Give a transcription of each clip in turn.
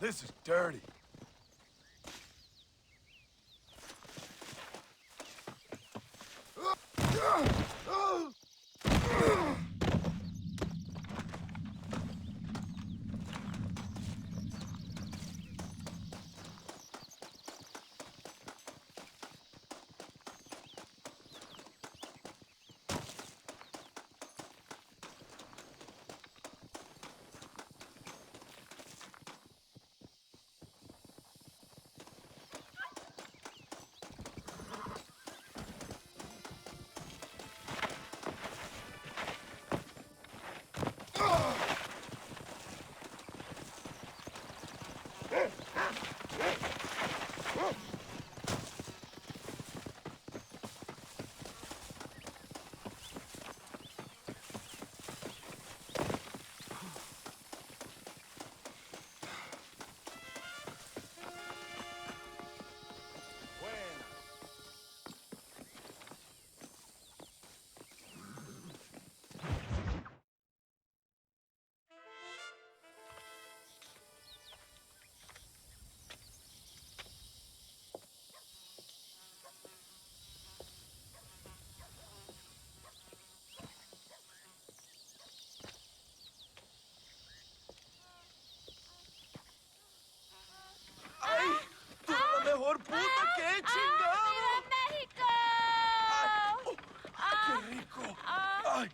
This is dirty. Mejor puta que chingado. ¡Viva México! ¡Qué rico! Ay.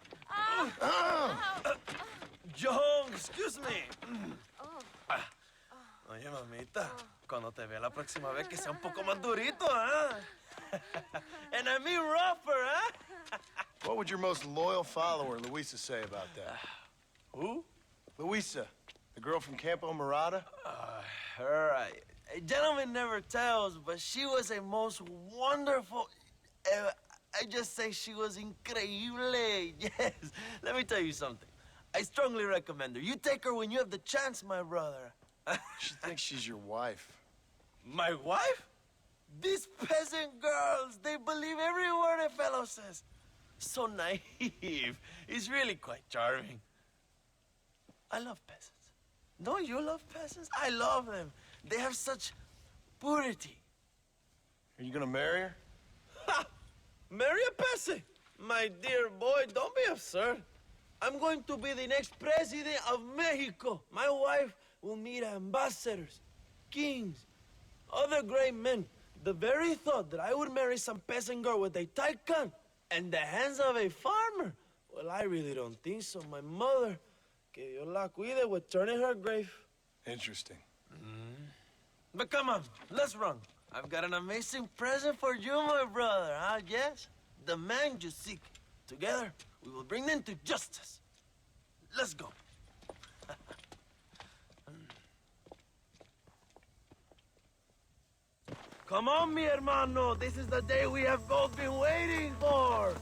John, excuse me. Oye, mamita, cuando te vea la próxima vez que sea un poco más durito, ¿ah? And I mean rougher, ¿ah? What would your most loyal follower, Luisa, say about that? Who? Luisa, the girl from Campo Mirada? Her, a gentleman never tells, but she was a most wonderful... I just say she was increíble. Yes. Let me tell you something. I strongly recommend her. You take her when you have the chance, my brother. She thinks she's your wife. My wife? These peasant girls, they believe every word a fellow says. So naive. It's really quite charming. I love peasants. Don't you love peasants? I love them. They have such purity. Are you gonna marry her? Ha! Marry a peasant? My dear boy, don't be absurd. I'm going to be the next president of Mexico. My wife will meet ambassadors, kings, other great men. The very thought that I would marry some peasant girl with a tight gun and the hands of a farmer, well, I really don't think so. My mother, que Dios la cuide, would turn in her grave. Interesting. But come on, let's run. I've got an amazing present for you, my brother, huh? Yes? The man you seek. Together, we will bring them to justice. Let's go. Come on, mi hermano. This is the day we have both been waiting for.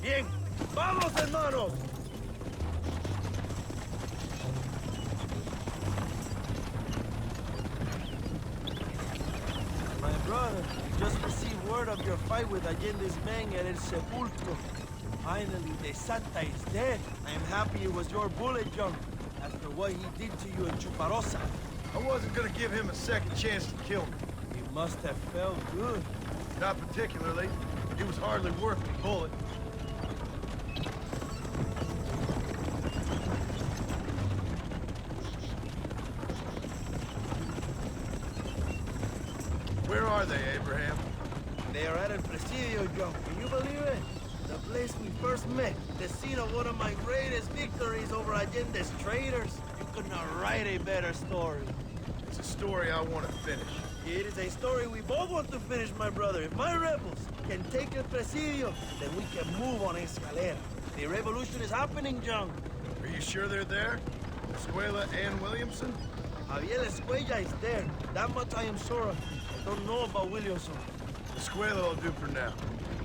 Bien, vamos, hermanos. My brother, just received word of your fight with Allende's men at El Sepulcro. Finally, the Santa is dead. I am happy it was your bullet, John, after what he did to you in Chuparosa. I wasn't gonna give him a second chance to kill me. It must have felt good. Not particularly. He was hardly worth the bullet. Where are they, Abraham? They are at El Presidio, John. Can you believe it? The place we first met, the scene of one of my greatest victories over Allende's traitors. You could not write a better story. It's a story I want to finish. It is a story we both want to finish, my brother. If my rebels can take El Presidio, then we can move on Escalera. The revolution is happening, John. Are you sure they're there? Escuela and Williamson? Javier Escuella is there. That much I am sure of. I don't know about Williamson. Escuela will do for now.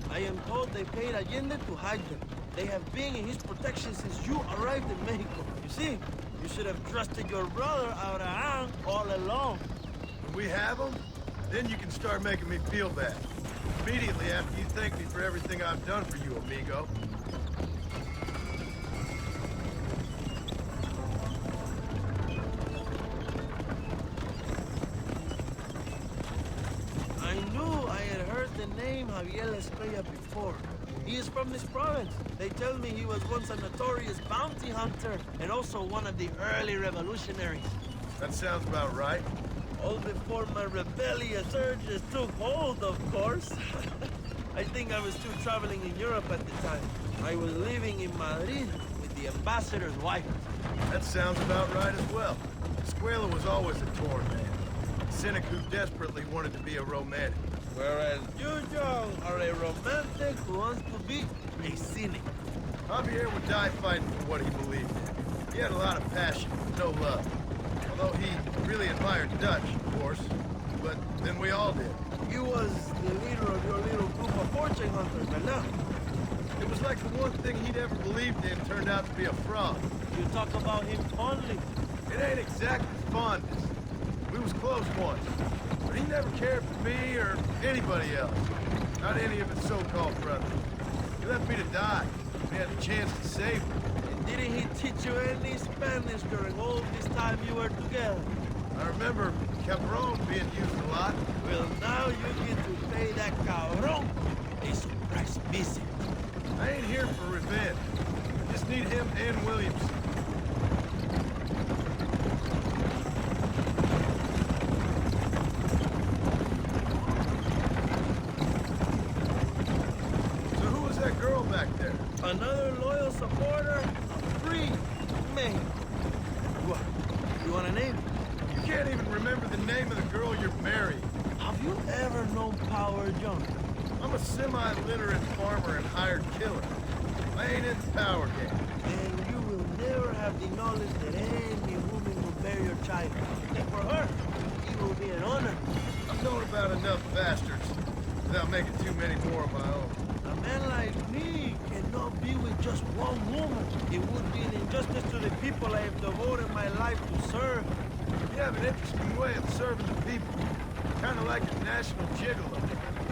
I am told they paid Allende to hide them. They have been in his protection since you arrived in Mexico. You see, you should have trusted your brother Abraham all along. When we have them, then you can start making me feel bad. Immediately after you thank me for everything I've done for you, amigo. I knew I had heard the name Javier Estrella before. He is from this province. They tell me he was once a notorious bounty hunter and also one of the early revolutionaries. That sounds about right. All before my rebellious urges took hold, of course. I think I was still traveling in Europe at the time. I was living in Madrid with the ambassador's wife. That sounds about right as well. Escuela was always a torn man. A cynic who desperately wanted to be a romantic. Whereas you, John, are a romantic who wants to be a cynic. Javier would die fighting for what he believed in. He had a lot of passion, no love. Although he really admired Dutch, of course. But then we all did. You was the leader of your little group of fortune hunters, but now It was like the one thing he'd ever believed in turned out to be a fraud. you talk about him fondly. It ain't exactly fondness. We was close once. But he never cared for me or anybody else. Not any of his so-called brothers. He left me to die. We had a chance to save him. And didn't he teach you any Spanish during all this time you were together? I remember Cabron being used a lot. Well, now you get to pay that cabron a surprise visit. I ain't here for revenge. I just need him and Williamson. So who was that girl back there? Another loyal supporter of free Mexico. What? You want a name? You can't even remember the name of the girl you're marrying. Have you ever known Power John? I'm a semi-literate farmer and hired killer. I ain't in the power game. Then you will never have the knowledge that any woman will bear your child. And for her, it will be an honor. I've known about enough bastards without making too many more of my own. A man like me cannot be with just one woman. It would be an injustice to the people I have devoted my life to serve. You have an interesting way of serving the people. Kind of like a national gigolo.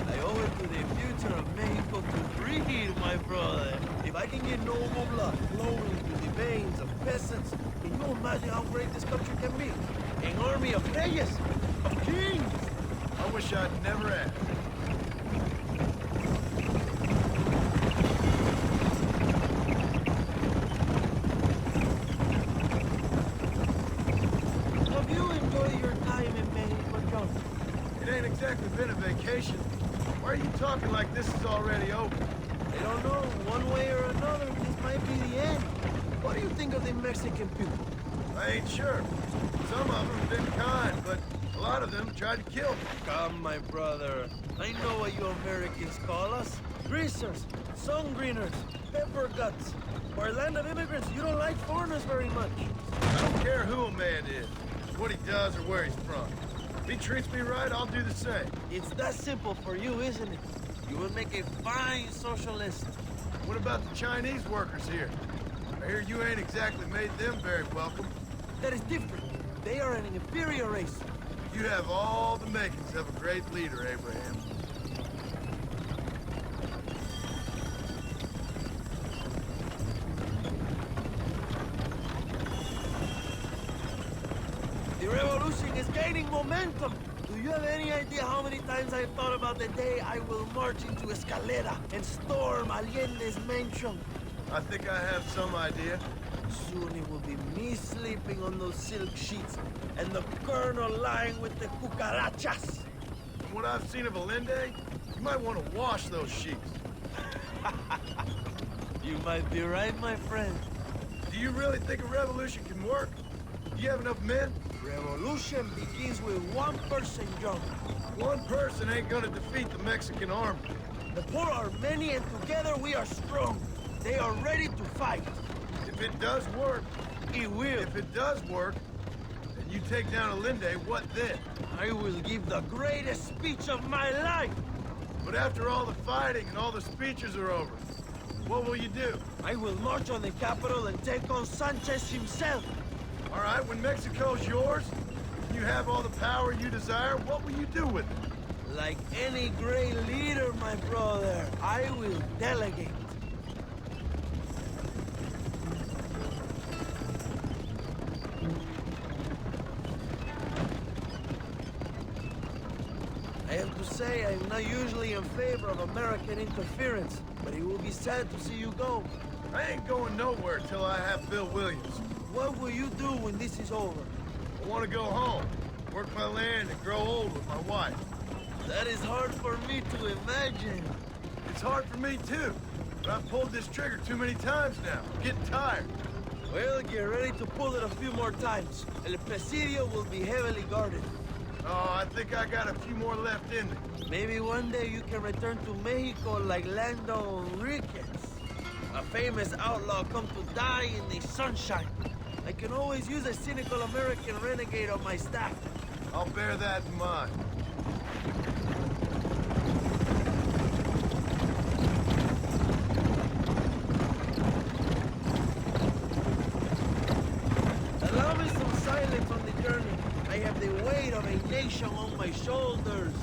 I owe it to the future of Mexico to breed, my brother. If I can get noble blood flowing through the veins of peasants, can you imagine how great this country can be? An army of reyes, of kings. I wish I'd never asked. Have you enjoyed your time in Mexico, John? It ain't exactly been a vacation. Why are you talking like this is already over? I don't know. One way or another, this might be the end. What do you think of the Mexican people? I ain't sure. Some of them have been kind, but a lot of them tried to kill me. Come, my brother. I know what you Americans call us. Greasers, sun greeners, pepper guts. For a land of immigrants, you don't like foreigners very much. I don't care who a man is, what he does, or where he's from. If he treats me right, I'll do the same. It's that simple for you, isn't it? You would make a fine socialist. What about the Chinese workers here? I hear you ain't exactly made them very welcome. That is different. They are an inferior race. You have all the makings of a great leader, Abraham. The revolution is gaining momentum. Do you have any idea how many times I've thought about the day I will march into Escalera and storm Allende's mansion? I think I have some idea. Soon it will be me sleeping on those silk sheets and the colonel lying with the cucarachas. From what I've seen of Allende, you might want to wash those sheets. You might be right, my friend. Do you really think a revolution can work? Do you have enough men? Revolution begins with one person, John. One person ain't gonna defeat the Mexican army. The poor are many and together we are strong. They are ready to fight. If it does work, It will. if it does work, and you take down Allende, what then? I will give the greatest speech of my life. But after all the fighting and all the speeches are over, what will you do? I will march on the capital and take on Sanchez himself. All right, when Mexico's yours, and you have all the power you desire, what will you do with it? Like any great leader, my brother, I will delegate. I have to say, I'm not usually in favor of American interference, but it will be sad to see you go. I ain't going nowhere till I have Bill Williams. What will you do when this is over? I want to go home, work my land, and grow old with my wife. That is hard for me to imagine. It's hard for me too, but I've pulled this trigger too many times now. I'm getting tired. Well, get ready to pull it a few more times. El Presidio will be heavily guarded. Oh, I think I got a few more left in me. Maybe one day you can return to Mexico like Lando Enriquez. A famous outlaw come to die in the sunshine. I can always use a cynical American renegade on my staff. I'll bear that in mind. Allow me some silence on the journey. I have the weight of a nation on my shoulders.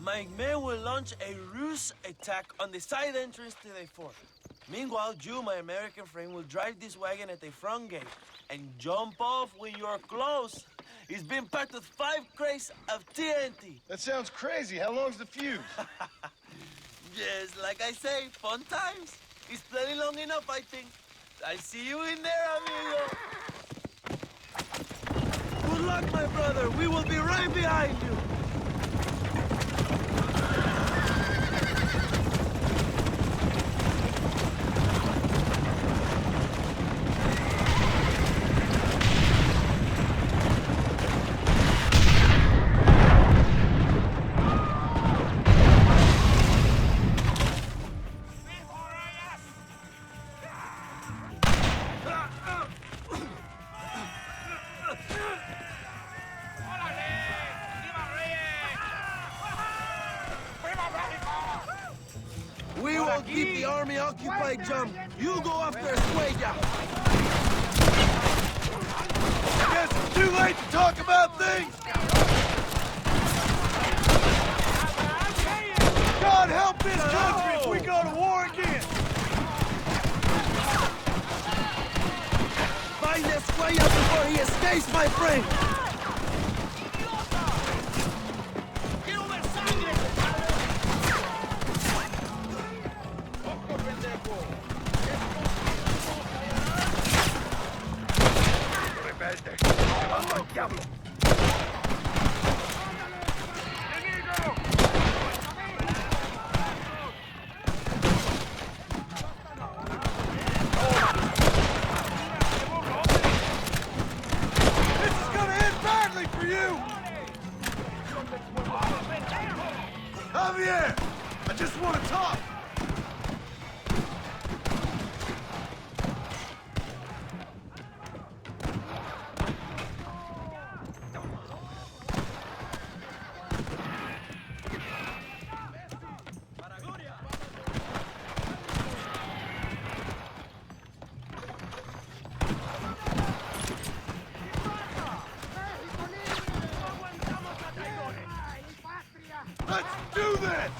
My men will launch a ruse attack on the side entrance to the fort. Meanwhile, you, my American friend, will drive this wagon at the front gate and jump off when you're close. It's been packed with 5 crates of TNT. That sounds crazy. How long's the fuse? Yes, like I say, fun times. It's plenty long enough, I think. I see you in there, amigo. Good luck, my brother. We will be right behind you. We will keep the army occupied, Jump. You go after Escuella. I guess it's too late to talk about things. God help this country if we go to war again. Find Escuella before he escapes, my friend. Diablo. This is gonna end badly for you! Javier! I just want to talk! Let's do this!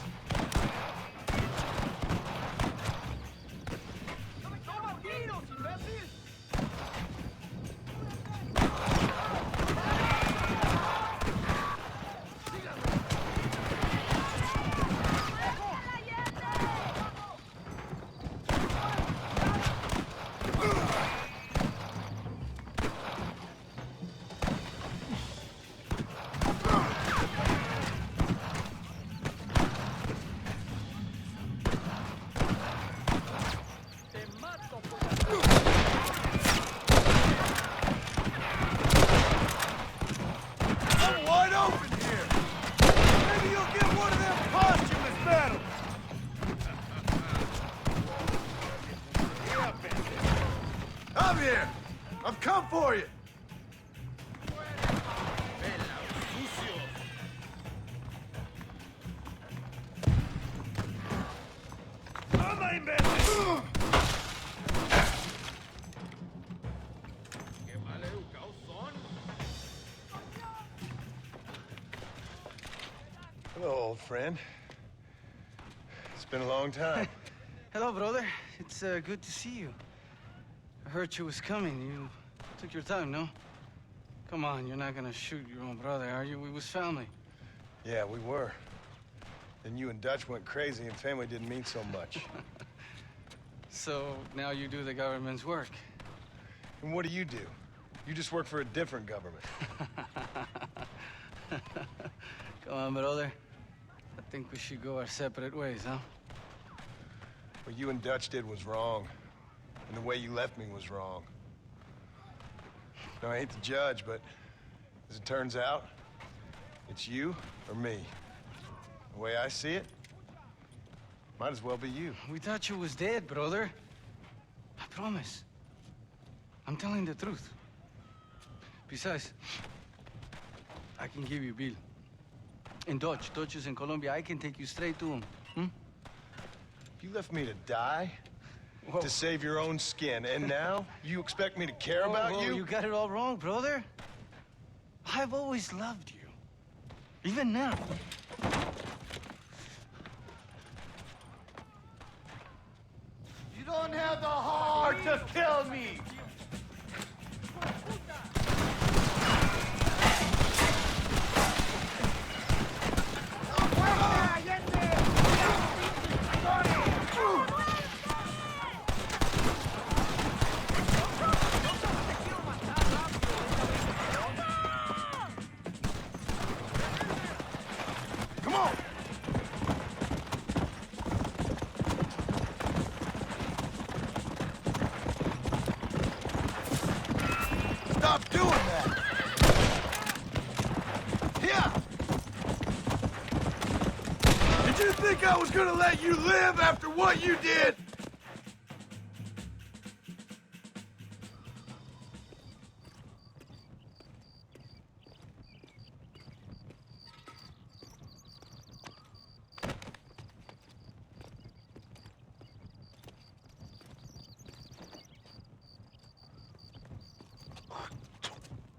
for you. ¡Toma, imbécil! Hello, old friend. It's been a long time. Hello, brother. It's good to see you. I heard you was coming. You took your time, no? Come on, you're not gonna shoot your own brother, are you? We was family. Yeah, we were. Then you and Dutch went crazy and family didn't mean so much. So now you do the government's work. And what do? You just work for a different government. Come on, brother. I think we should go our separate ways, huh? What you and Dutch did was wrong. And the way you left me was wrong. Now, I hate to judge, but as it turns out, it's you or me. The way I see it, might as well be you. We thought you was dead, brother. I promise. I'm telling the truth. Besides, I can give you Bill. And Dutch. Dutch is in Colombia. I can take you straight to him. You left me to die? Whoa. To save your own skin, and now you expect me to care about you? You got it all wrong, brother. I've always loved you. Even now. You don't have the heart to kill me! Come on! Stop doing that! Yeah! Did you think I was gonna let you live after what you did?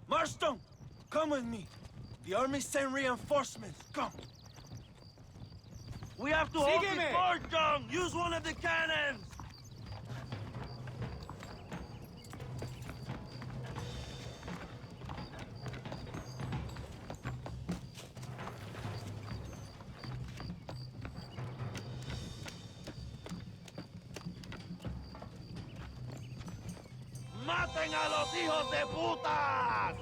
Marston, come with me. The army sent reinforcements. Come. We have to hold the fort down. Use one of the cannons. ¡Maten a los hijos de putas!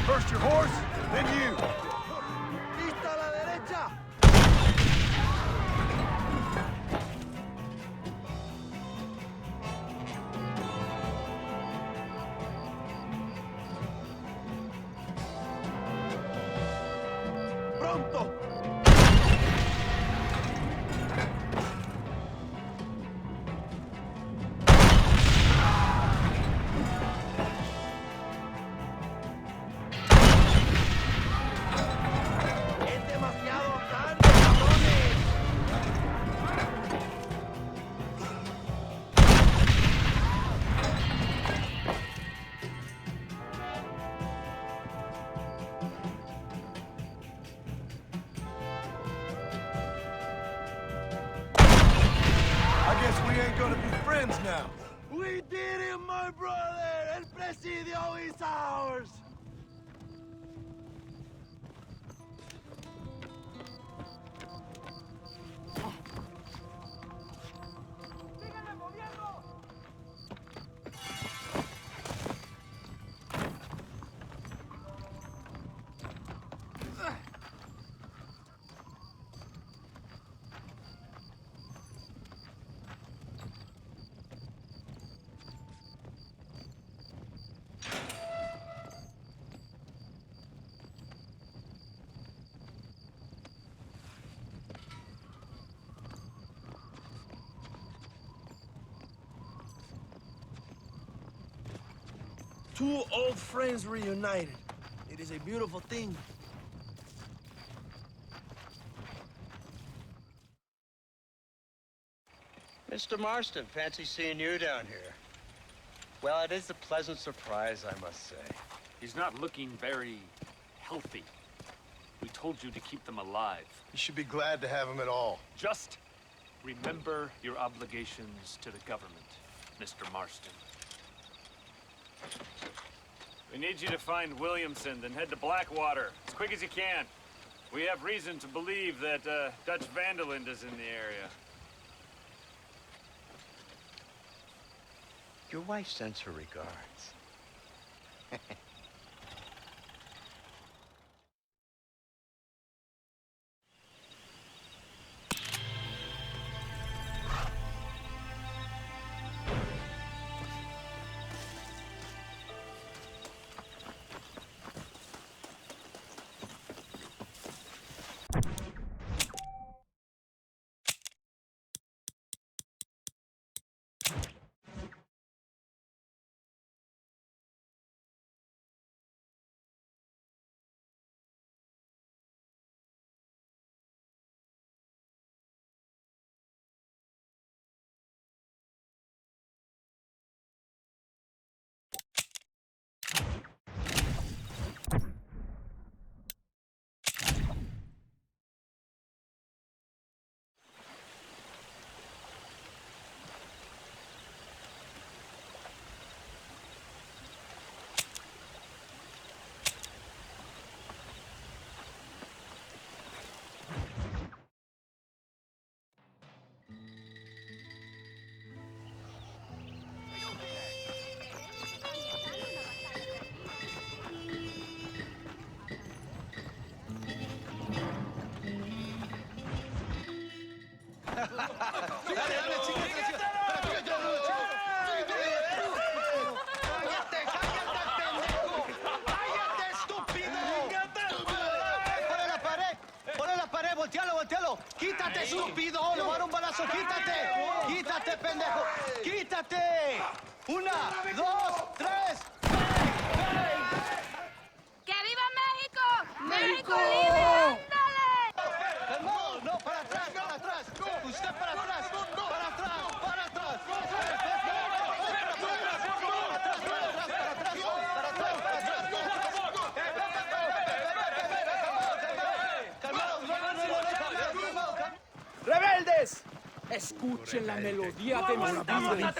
First your horse, then you. ¡Lista a la derecha! ¡Pronto! ¡Es demasiado tarde, cabrones! I guess we ain't gonna be friends now. We did it, my brother! El presidio is ours! Two old friends reunited. It is a beautiful thing. Mr. Marston, fancy seeing you down here. Well, it is a pleasant surprise, I must say. He's not looking very healthy. We told you to keep them alive. You should be glad to have him at all. Just remember your obligations to the government, Mr. Marston. We need you to find Williamson, then head to Blackwater as quick as you can. We have reason to believe that Dutch Vanderland is in the area. Your wife sends her regards. ¡Quítate, estúpido! ¡Le voy a dar un balazo! ¡Quítate! ¡Quítate, pendejo! ¡Quítate! ¡Una, dos, tres! ¡Bang! ¡Que viva México! ¡México libre! ¡Ándale! ¡Calmado! ¡No, para atrás, para atrás! ¡Usted para atrás! ¡Para atrás, para atrás! ¡Rebeldes! Escuchen la melodía de mi vida.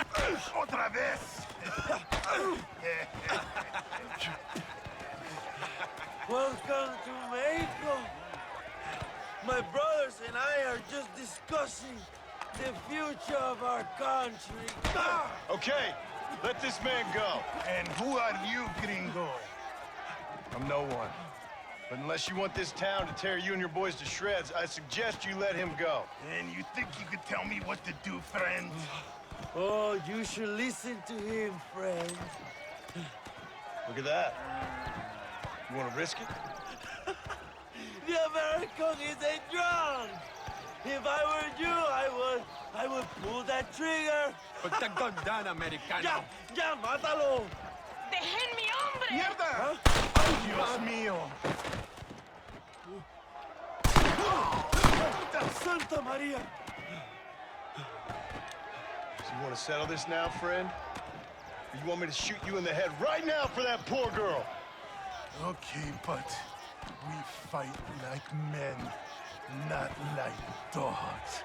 ¡Otra vez! Welcome to Mexico. My brothers and I are just discussing the future of our country. Okay, let this man go. And who are you, gringo? I'm no one. But unless you want this town to tear you and your boys to shreds, I suggest you let him go. And you think you could tell me what to do, friend? Oh, you should listen to him, friend. Look at that. You want to risk it? The American is a drunk. If I were you, I would pull that trigger. Put the gun down, Americano. Ya, mátalo. ¡Dejen mi hombre! ¡Mierda! ¡Dios mío! Santa Maria. So you want to settle this now, friend? Or you want me to shoot you in the head right now for that poor girl? Okay, but we fight like men, not like dogs.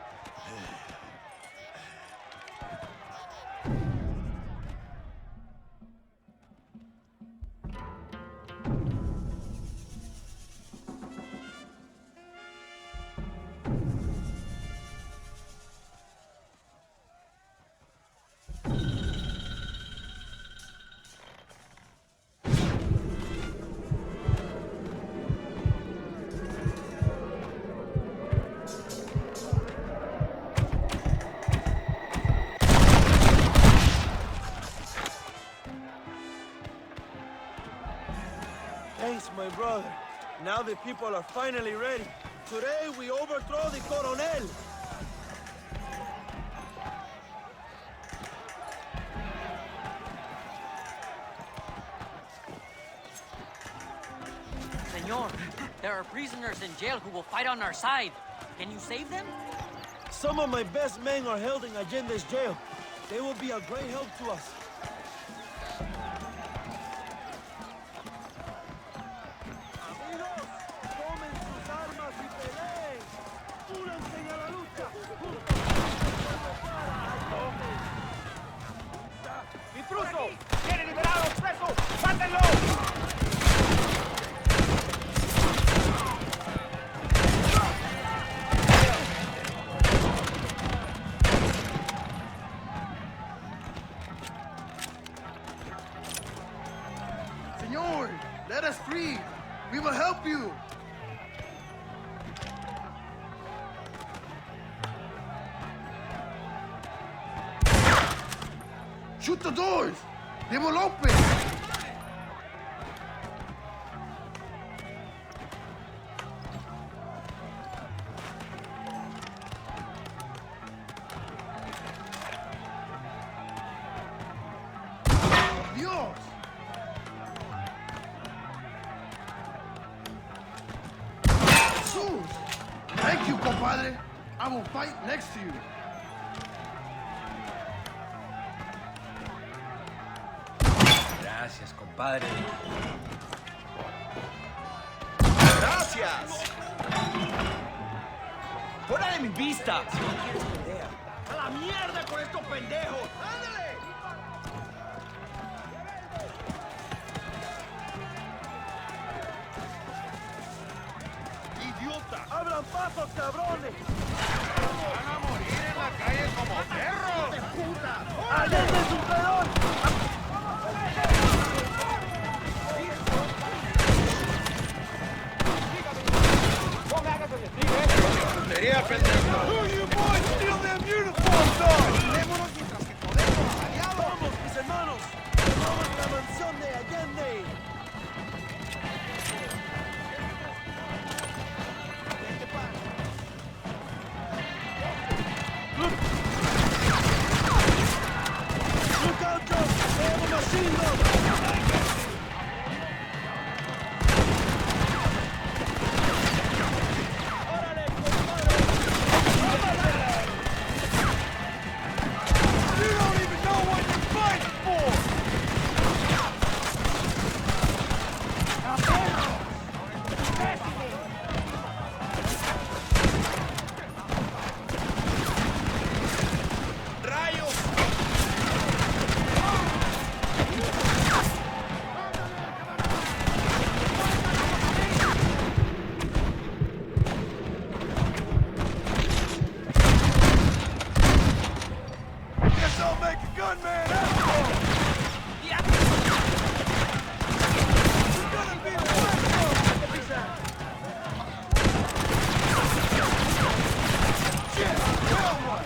Thanks, my brother. Now the people are finally ready. Today we overthrow the Coronel. Senor. There are prisoners in jail who will fight on our side. Can you save them? Some of my best men are held in Allende's jail. They will be a great help to us. Amigos, tomen sus armas y peleen. Únanse a la lucha. ¡Intruso! ¡Tiene liberados presos! ¡Mátenlo! Senor, let us free. We will help you. Shoot the doors. They will open. Dios. Jesus! Thank you, compadre. I will fight next to you. Gracias, compadre. ¡Gracias! ¡Fuera de mi vista! ¡A la mierda con estos pendejos! ¡Ándale! ¡Idiota! ¡Abran pasos, cabrones! Van a morir en la calle como perros. ¡Allende es un traidor! Sería pendejo. Who you boys steal them uniforms on? ¡Démonos mientras que podemos, aliados! ¡Vamos, mis hermanos! ¡Vamos a la mansión de Allende! Look out, Joe! They have a machine gun! ¡Órale, compadre! You don't even know what you're fighting for! Guess I'll make a gunman after all! You're gonna be the first one! Shit! Now what?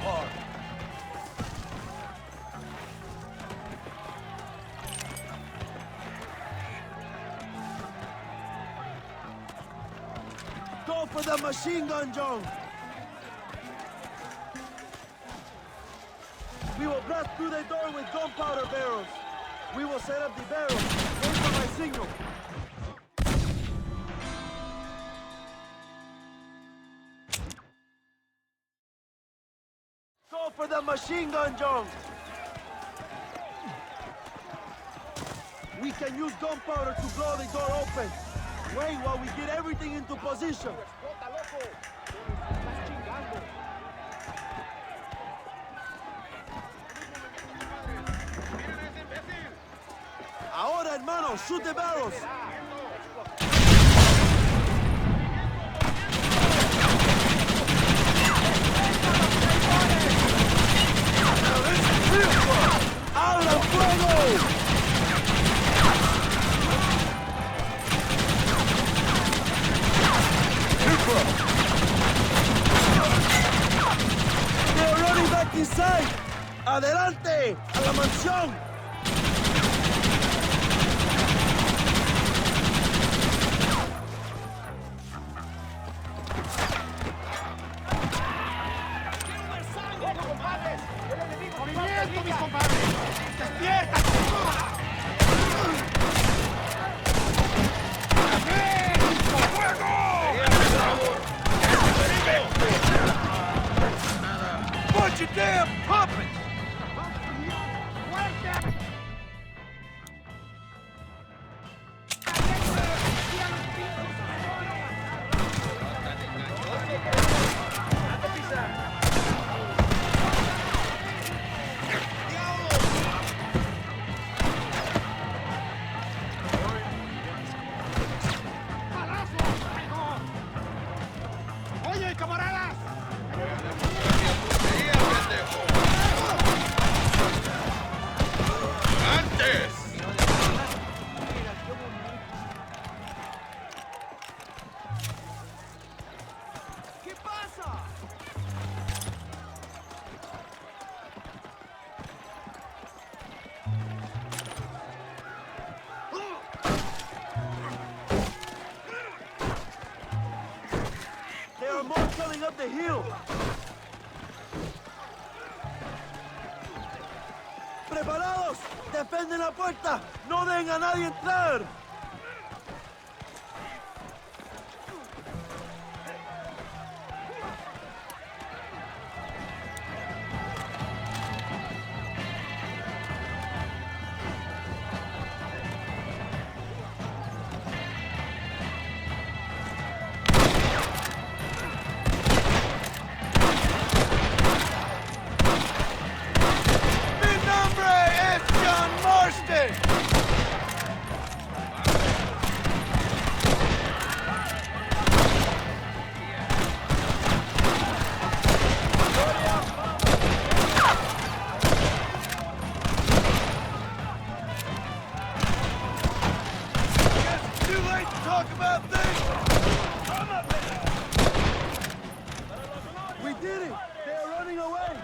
hard. Go for the machine gun, John! We will blast through the door with gunpowder barrels. We will set up the barrels. Wait for my signal. Go for the machine gun, John! We can use gunpowder to blow the door open. Wait while we get everything into position. Ahora, hermano, shoot the barrels. ¡Abran fuego! They're running back inside. ¡Adelante! ¡A la mansión! ¡Movimiento, mis compadres! ¡Despierta! Bunch of damn puppets! ¡Oye, camaradas! ¿Qué pasa? There are more coming up the hill. ¡Preparados! ¡Defienden la puerta! ¡No dejen a nadie entrar! ¡Mi nombre es John Marston! Guess it's too late to talk about things! We did it! They are running away!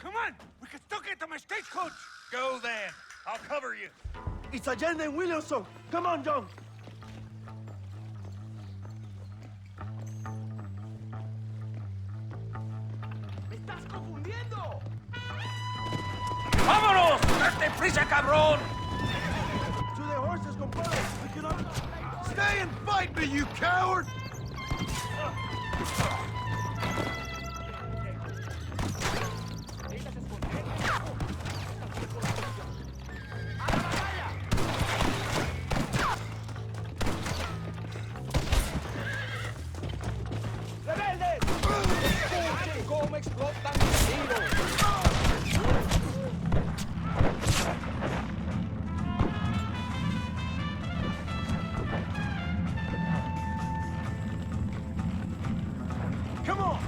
Come on! We can still get to my stagecoach! Go then! I'll cover you! It's Allende and Williamson! Come on, John! ¡Me estás confundiendo! ¡Vámonos! ¡Date prisa, cabrón! To their horses, compadre! We cannot... Stay and fight me, you coward! ¡Rebeldes! ¡Escuchen cómo explotan mis tiros! Come on!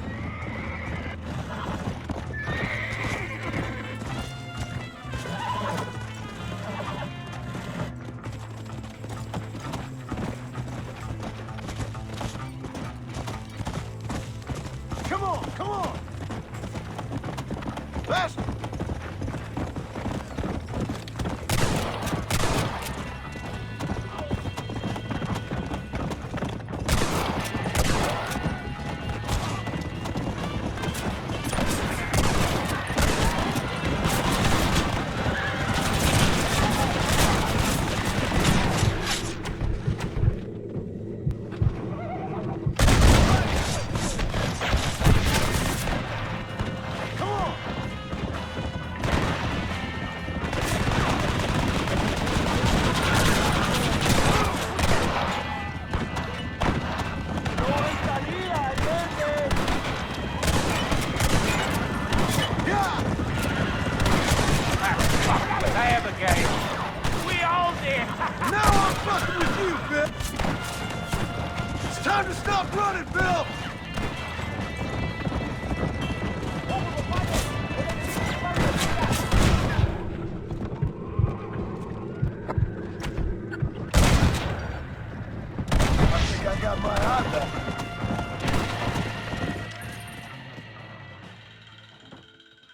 Now I'm fucking with you, Bill! It's time to stop running, Bill! I think I got my eye back.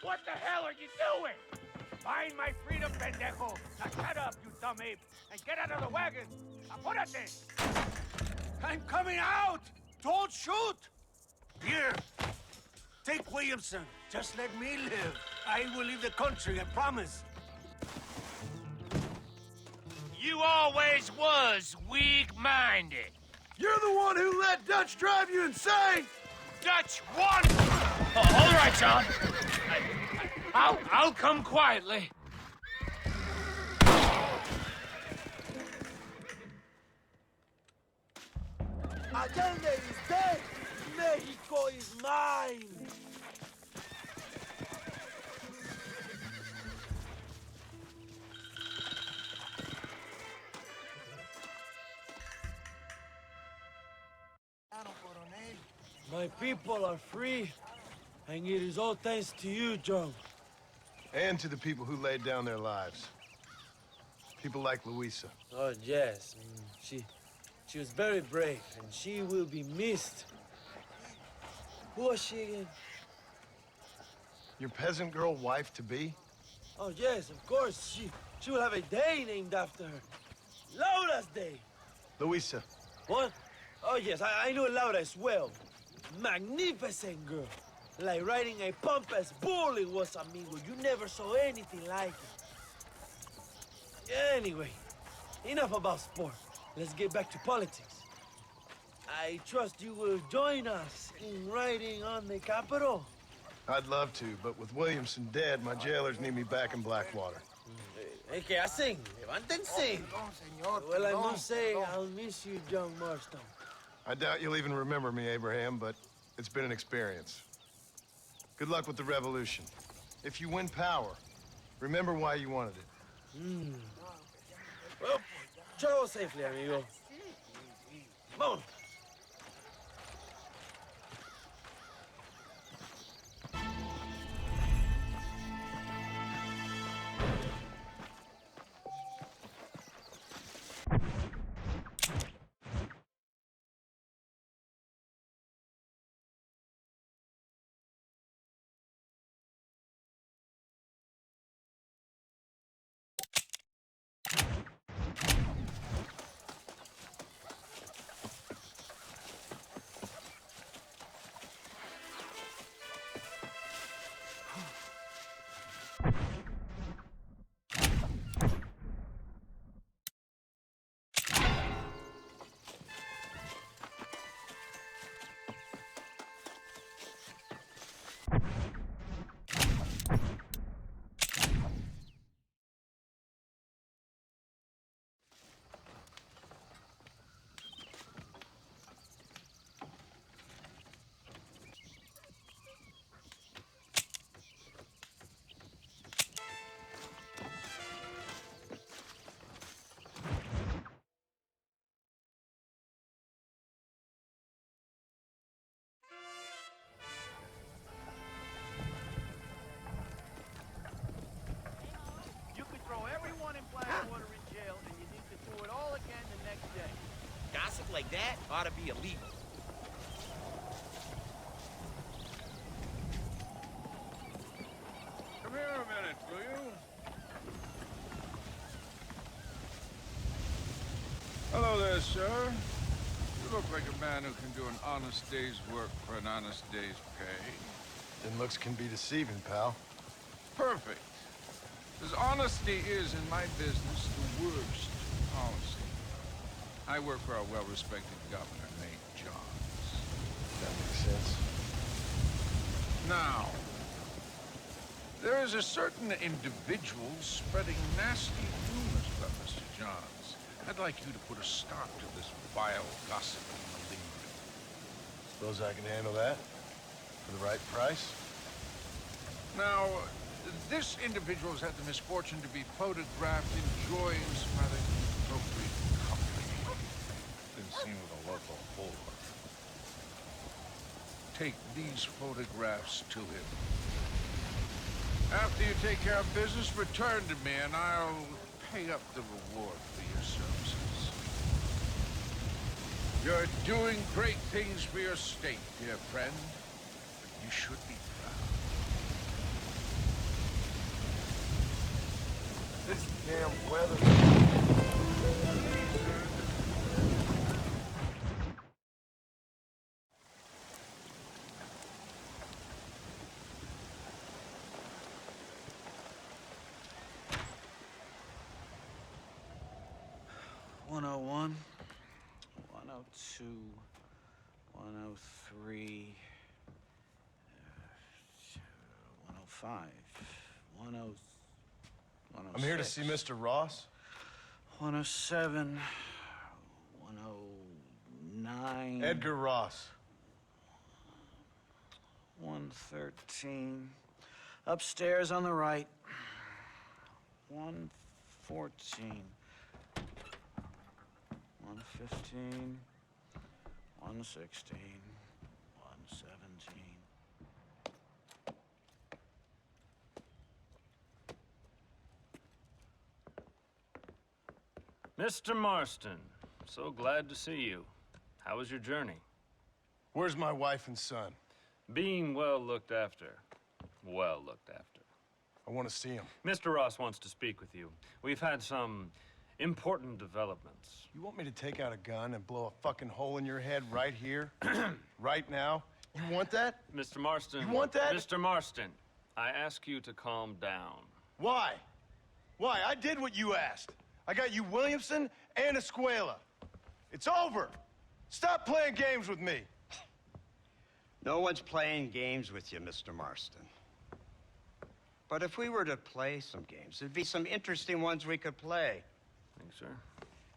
What the hell are you doing? Find my freedom, pendejo! Now shut up, you dumb ape, and get out of the wagon! Apúrate! I'm coming out! Don't shoot! Here, take Williamson. Just let me live. I will leave the country, I promise. You always was weak-minded. You're the one who let Dutch drive you insane! Dutch one! Oh, all right, John. I'll come quietly. Allende is dead! Mexico is mine! My people are free, and it is all thanks to you, John. And to the people who laid down their lives. People like Luisa. Oh, yes. She was very brave, and she will be missed. Who was she again? Your peasant girl wife-to-be? Oh, yes, of course. She will have a day named after her. Laura's Day. Luisa. What? Oh, yes, I know Laura as well. Magnificent girl. Like riding a pompous bull it was, amigo. You never saw anything like it. Anyway, enough about sport. Let's get back to politics. I trust you will join us in riding on the Capitol. I'd love to, but with Williamson dead, my jailers need me back in Blackwater. Hey, ¿qué hacen? Levántense. Well, I must say, I'll miss you, John Marston. I doubt you'll even remember me, Abraham, but it's been an experience. Good luck with the revolution. If you win power, remember why you wanted it. Well, travel safely, amigo. Vamos. You could throw everyone in Blackwater in jail, and you need to do it all again the next day. Gossip like that ought to be illegal. Come here a minute, will you? Hello there, sir. You look like a man who can do an honest day's work for an honest day's pay. Then looks can be deceiving, pal. Perfect. As honesty is, in my business, the worst policy. I work for a well-respected governor named Johns. That makes sense. Now, there is a certain individual spreading nasty rumors about Mr. Johns. I'd like you to put a stop to this vile gossip and malingering. Suppose I can handle that? For the right price? Now, this individual has had the misfortune to be photographed enjoying some rather appropriate company. Been seen with a local whore. Take these photographs to him. After you take care of business, return to me and I'll pay up the reward for your services. You're doing great things for your state, dear friend. You should be proud. This damn weather. One 101, 102, 103, 105, 106. I'm here to see Mr. Ross. 107, 109. Edgar Ross. 113. Upstairs on the right. 114. 115. 116. 117. Mr. Marston, so glad to see you. How was your journey? Where's my wife and son? Being well looked after. Well looked after. I want to see him. Mr. Ross wants to speak with you. We've had some important developments. You want me to take out a gun and blow a fucking hole in your head right here? Right now? You want that? Mr. Marston. You want that? Mr. Marston, I ask you to calm down. Why? Why? I did what you asked. I got you Williamson and Escuela. It's over. Stop playing games with me. No one's playing games with you, Mr. Marston. But if we were to play some games, there'd be some interesting ones we could play. Think so?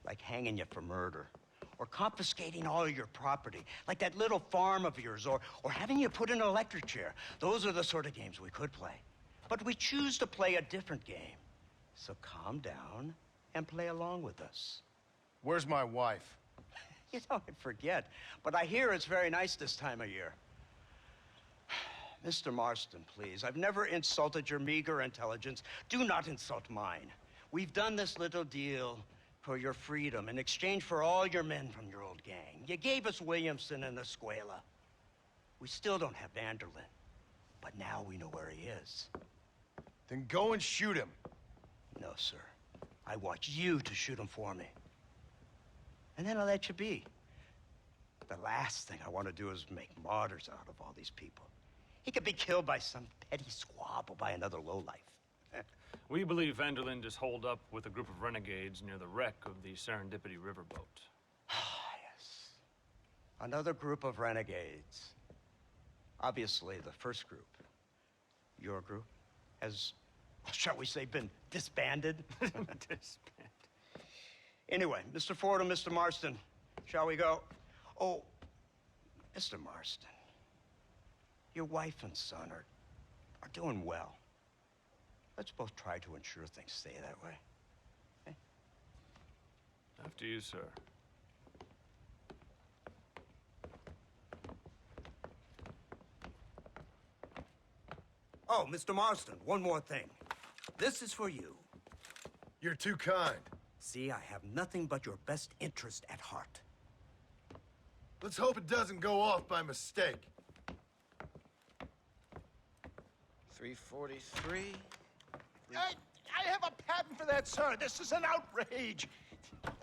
Like hanging you for murder, or confiscating all of your property, like that little farm of yours, or having you put in an electric chair. Those are the sort of games we could play. But we choose to play a different game. So calm down and play along with us. Where's my wife? You know, I forget, but I hear it's very nice this time of year. Mr. Marston, please, I've never insulted your meager intelligence. Do not insult mine. We've done this little deal for your freedom in exchange for all your men from your old gang. You gave us Williamson and Escuela. We still don't have Vanderlyn, but now we know where he is. Then go and shoot him. No, sir. I want you to shoot him for me. And then I'll let you be. The last thing I want to do is make martyrs out of all these people. He could be killed by some petty squabble by another lowlife. We believe Vanderlyn is holed up with a group of renegades near the wreck of the Serendipity riverboat. Ah, yes. Another group of renegades. Obviously, the first group, your group, has, shall we say, been disbanded? Disbanded. Anyway, Mr. Ford and Mr. Marston, shall we go? Oh, Mr. Marston, your wife and son are doing well. Let's both try to ensure things stay that way. Okay? After you, sir. Oh, Mr. Marston, one more thing. This is for you. You're too kind. See, I have nothing but your best interest at heart. Let's hope it doesn't go off by mistake. 343. I have a patent for that, sir. This is an outrage.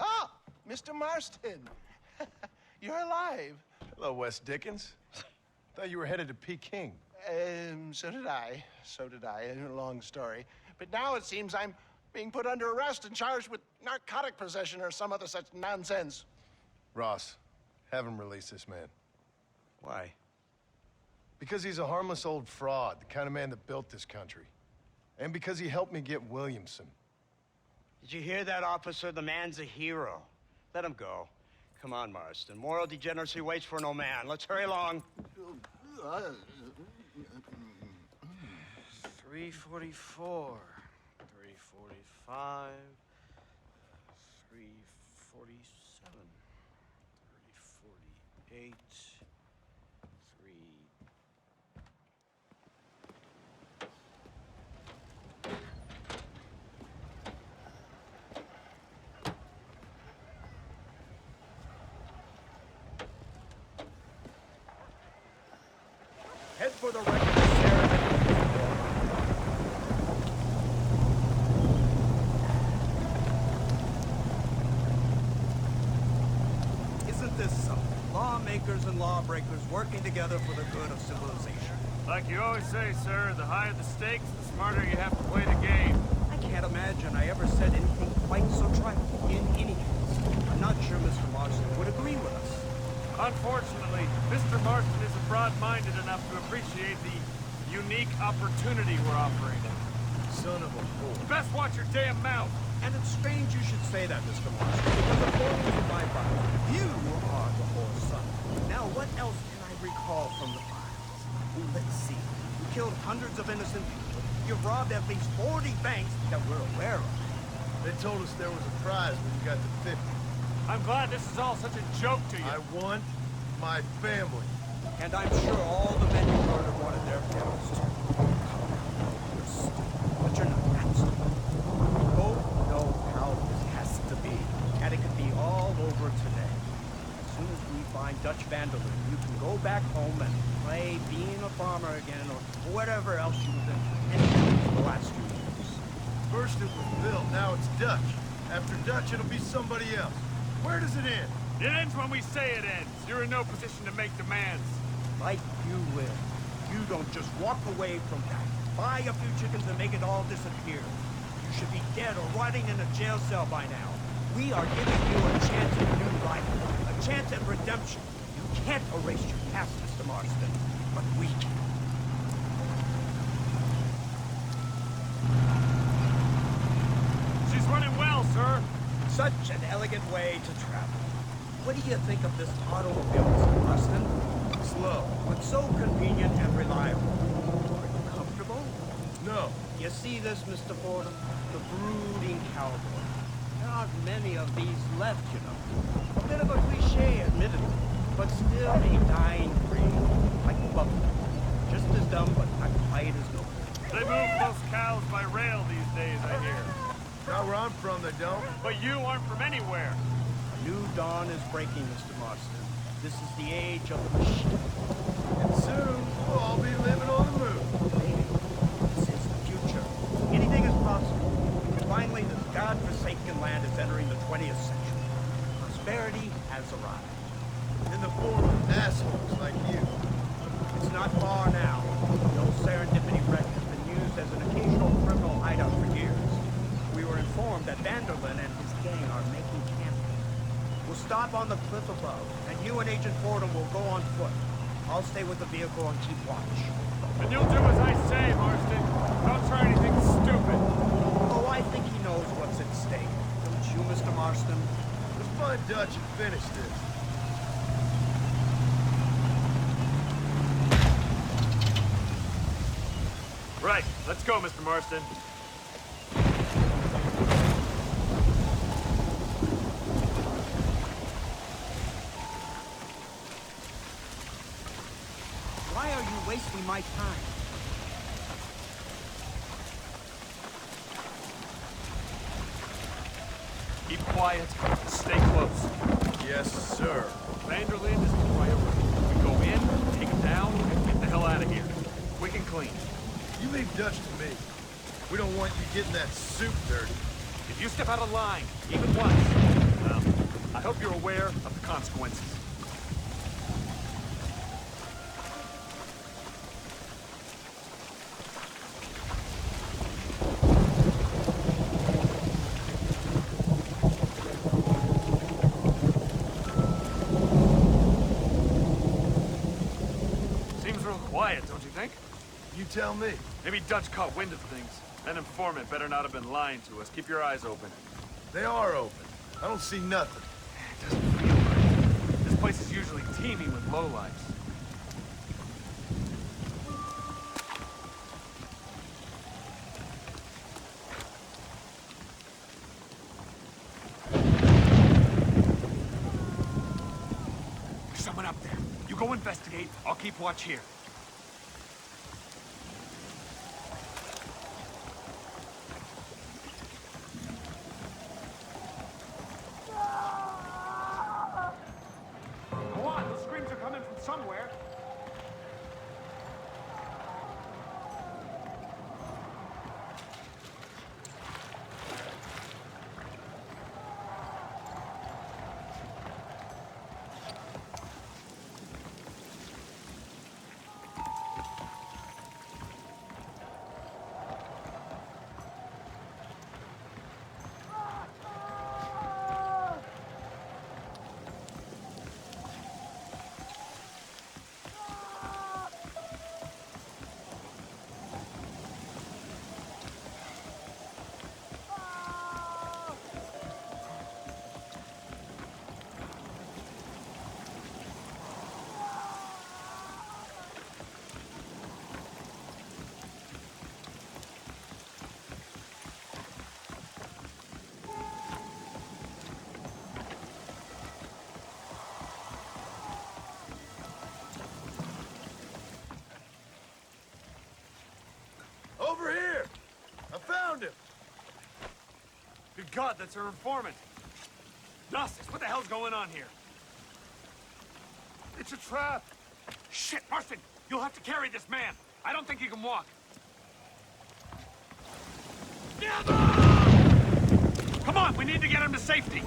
Ah, Mr. Marston. You're alive. Hello, Wes Dickens. Thought you were headed to Peking. So did I. So did I. A long story. But now it seems I'm being put under arrest and charged with narcotic possession or some other such nonsense. Ross, have him release this man. Why? Because he's a harmless old fraud, the kind of man that built this country. And because he helped me get Williamson. Did you hear that, officer? The man's a hero. Let him go. Come on, Marston. Moral degeneracy waits for no man. Let's hurry along. 344. 345. 3 47, 30, 48, 3. Head for the record, Sarah. Isn't this something? Lawmakers and lawbreakers working together for the good of civilization. Like you always say, sir, the higher the stakes, the smarter you have to play the game. I can't imagine I ever said anything quite so trifling. In any case, I'm not sure Mr. Marston would agree with us. Unfortunately, Mr. Marston isn't broad-minded enough to appreciate the unique opportunity we're offering him. Son of a whore. You best watch your damn mouth. And it's strange you should say that, Mr. Marston, because according to my Bible, you are the whore's son. Now, what else can I recall from the files? Let's see. You killed hundreds of innocent people. You've robbed at least 40 banks that we're aware of. They told us there was a prize when you got to 50. I'm glad this is all such a joke to you. I want my family. And I'm sure all the men you murdered wanted their kills too. You're stupid, but you're not that stupid. We both know how this has to be, and it could be all over today. As soon as we find Dutch Vanderlyn, you can go back home and play being a farmer again, or whatever else you've been doing the last few years. First it was Bill, now it's Dutch. After Dutch, it'll be somebody else. Where does it end? It ends when we say it ends. You're in no position to make demands. Like you will. You don't just walk away from that. Buy a few chickens and make it all disappear. You should be dead or rotting in a jail cell by now. We are giving you a chance at new life, a chance at redemption. You can't erase your past, Mr. Marston, but we can. She's running well, sir. Such an elegant way to travel. What do you think of this automobile, Mr. Marston? Slow. But so convenient and reliable. Are you comfortable? No. You see this, Mr. Fordham? The brooding cowboy. There aren't many of these left, you know. A bit of a cliche, admittedly, but still a dying breed, like buffalo. Just as dumb, but not quite as noble. They move those cows by rail these days, I hear. Not where I'm from, they don't. But you aren't from anywhere. A new dawn is breaking, Mr. Marston. This is the age of the machine. And soon, we'll all be living on the moon. Maybe. This is the future. Anything is possible. Finally, this God-forsaken land is entering the 20th century. Prosperity has arrived. In the form of assholes like you. It's not far now. The old Serendipity wreck has been used as an occasional criminal hideout for years. We were informed that Vanderlyn and his gang are making camp here. We'll stop on the cliff above, and you and Agent Fordham will go on foot. I'll stay with the vehicle and keep watch. And you'll do as I say, Marston. Don't try anything stupid. Oh, I think he knows what's at stake. Don't you, Mr. Marston? Let's find Dutch and finish this. Right. Let's go, Mr. Marston. Why are you wasting my time? Keep quiet. Stay close. Yes, sir. Vanderlyn is the priority. We go in, take him down, and get the hell out of here. Quick and clean. You leave Dutch to me. We don't want you getting that soup dirty. If you step out of line, even once, well, I hope you're aware of the consequences. Seems real quiet, don't you think? You tell me. Maybe Dutch caught wind of things. That informant better not have been lying to us. Keep your eyes open. They are open. I don't see nothing. It doesn't feel right. This place is usually teeming with lowlifes. someone up there. You go investigate. I'll keep watch here. Go on, those screams are coming from somewhere. Over here! I found him! Good God, that's our informant. Gnostics, what the hell's going on here? It's a trap. Shit, Marston, you'll have to carry this man. I don't think he can walk. Come on, we need to get him to safety.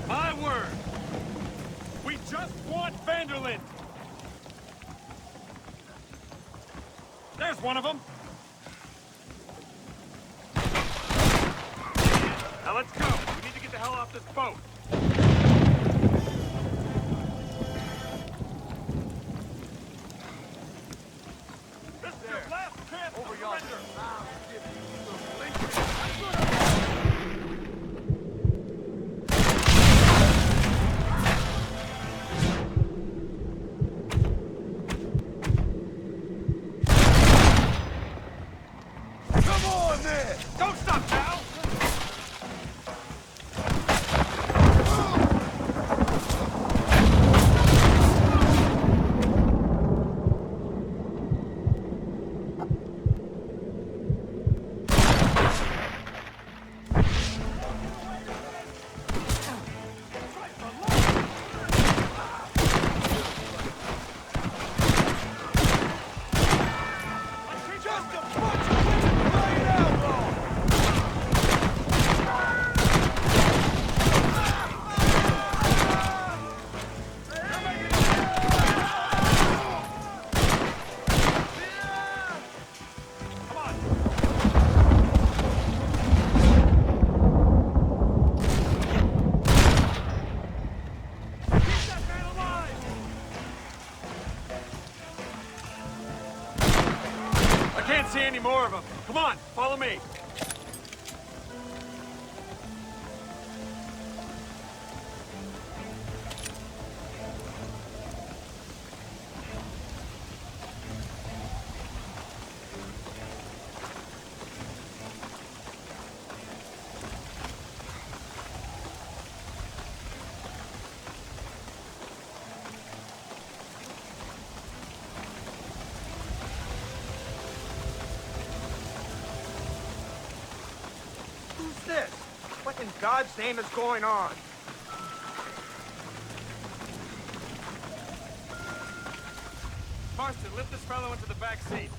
My word. We just want Vanderlyn. There's one of them. Now let's go. We need to get the hell off this boat. This is your last chance to surrender. Come on, then! Don't stop now! Just a bunch of wicked playing outlaws! Come on! Keep that man alive! I can't see any more of them. Come on, follow me. Who's this? What in God's name is going on? Marston, lift this fellow into the back seat.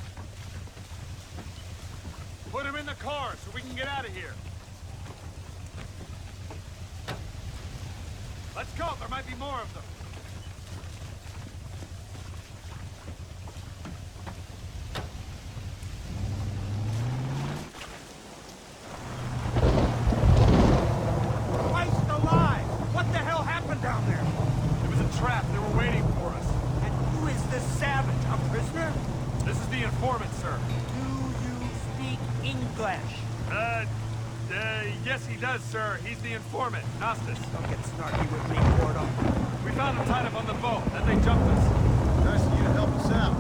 Put him in the car so we can get out of here. Let's go, there might be more of them. Christ alive! What the hell happened down there? It was a trap, they were waiting for us. And who is this savage? A prisoner? This is the informant, sir. Do you speak English? Yes, he does, sir. He's the informant, Nostis. Don't get snarky with me, Fordham. We found him tied up on the boat, then they jumped us. Nice of you to help us out.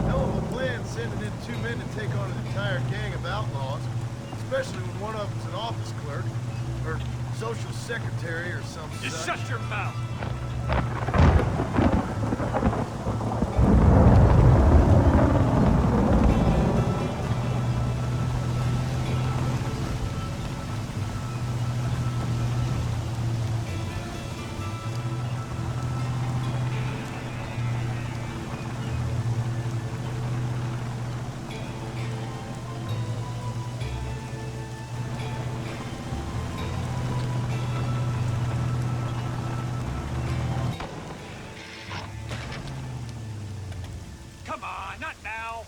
Hell of a plan sending in 2 men to take on an entire gang of outlaws, especially when one of them's an office clerk, or social secretary, or some You such. shut your mouth! Come on, not now!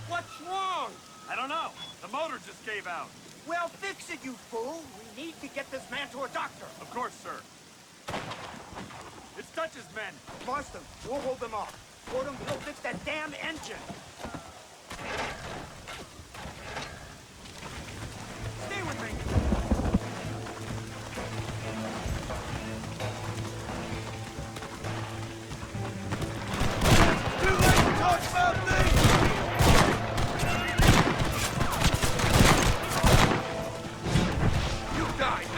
What's wrong? I don't know. The motor just gave out. Well, fix it, you fool. We need to get this man to a doctor. Of course, sir. It's Dutch's men. Marston, we'll hold them off. Fordham, we'll fix that damn engine. Stay with me. Too late to talk about things! You died.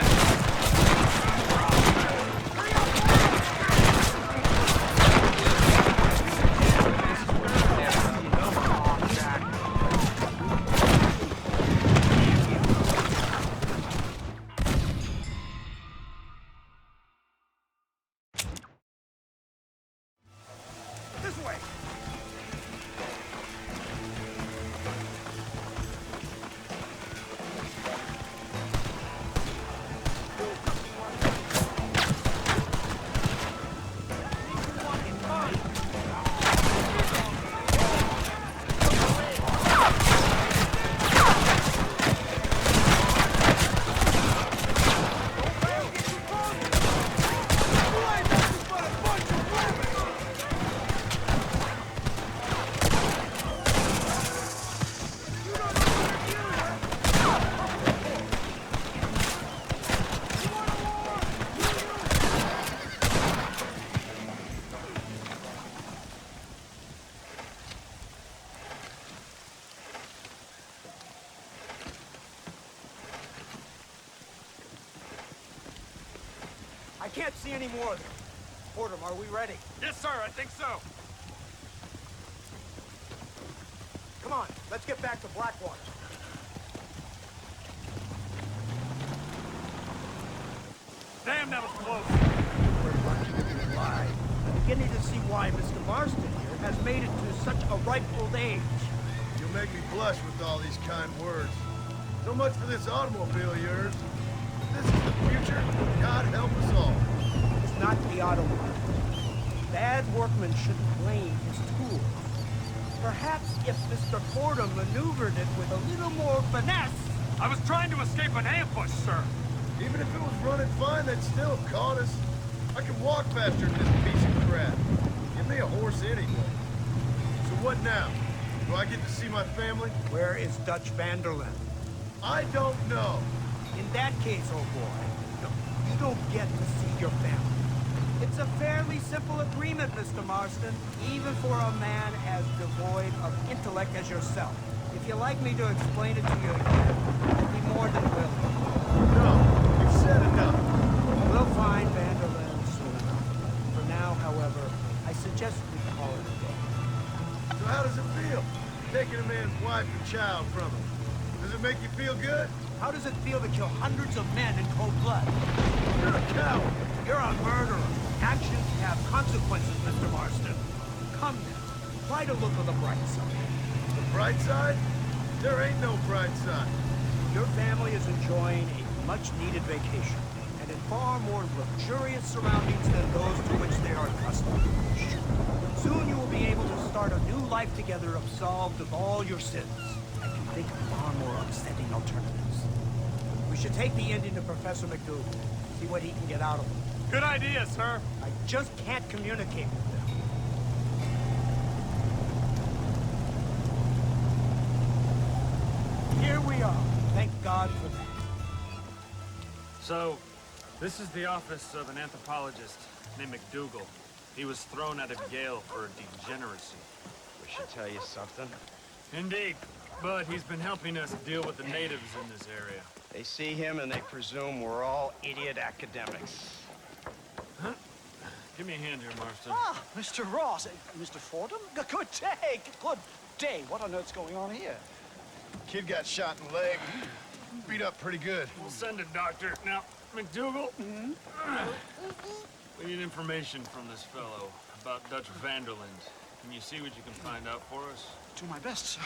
This way. I can't see any more of them. Fordham, are we ready? Yes, sir, I think so. Come on, let's get back to Blackwater. Damn, that was close. We're lucky to be alive. I'm beginning to see why Mr. Marston here has made it to such a ripe old age. You'll make me blush with all these kind words. So much for this automobile of yours. If this is the future, God help us all. It's not the automobile. Bad workmen shouldn't blame his tools. Perhaps if Mr. Fordham maneuvered it with a little more finesse. I was trying to escape an ambush, sir. Even if it was running fine, they'd still have caught us. I can walk faster than this piece of crap. Give me a horse anyway. So what now? Do I get to see my family? Where is Dutch Vanderlyn? I don't know. In that case, old boy, you don't get to see your family. It's a fairly simple agreement, Mr. Marston, even for a man as devoid of intellect as yourself. If you'd like me to explain it to you again, I'd be more than willing. No, you've said enough. We'll find Vanderlyn soon enough. For now, however, I suggest we call it a day. So how does it feel, taking a man's wife and child from him? Does it make you feel good? How does it feel to kill hundreds of men in cold blood? You're a coward. You're a murderer. Actions have consequences, Mr. Marston. Come now, try to look on the bright side. The bright side? There ain't no bright side. Your family is enjoying a much-needed vacation, and in far more luxurious surroundings than those to which they are accustomed. Soon you will be able to start a new life together, absolved of all your sins. I can think of far more upsetting alternatives. We should take the Indian to Professor McDougal, see what he can get out of him. Good idea, sir. I just can't communicate with them. Here we are. Thank God for that. So, this is the office of an anthropologist named McDougal. He was thrown out of Yale for degeneracy. We should tell you something. Indeed. But he's been helping us deal with the natives in this area. They see him and they presume we're all idiot academics. Huh? Give me a hand here, Marston. Ah, Mr. Ross. Mr. Fordham? Good day. Good day. What on earth's going on here? Kid got shot in the leg. Beat up pretty good. We'll send a doctor. Now, McDougal, we need information from this fellow about Dutch Vanderland. Can you see what you can find out for us? Do my best, sir.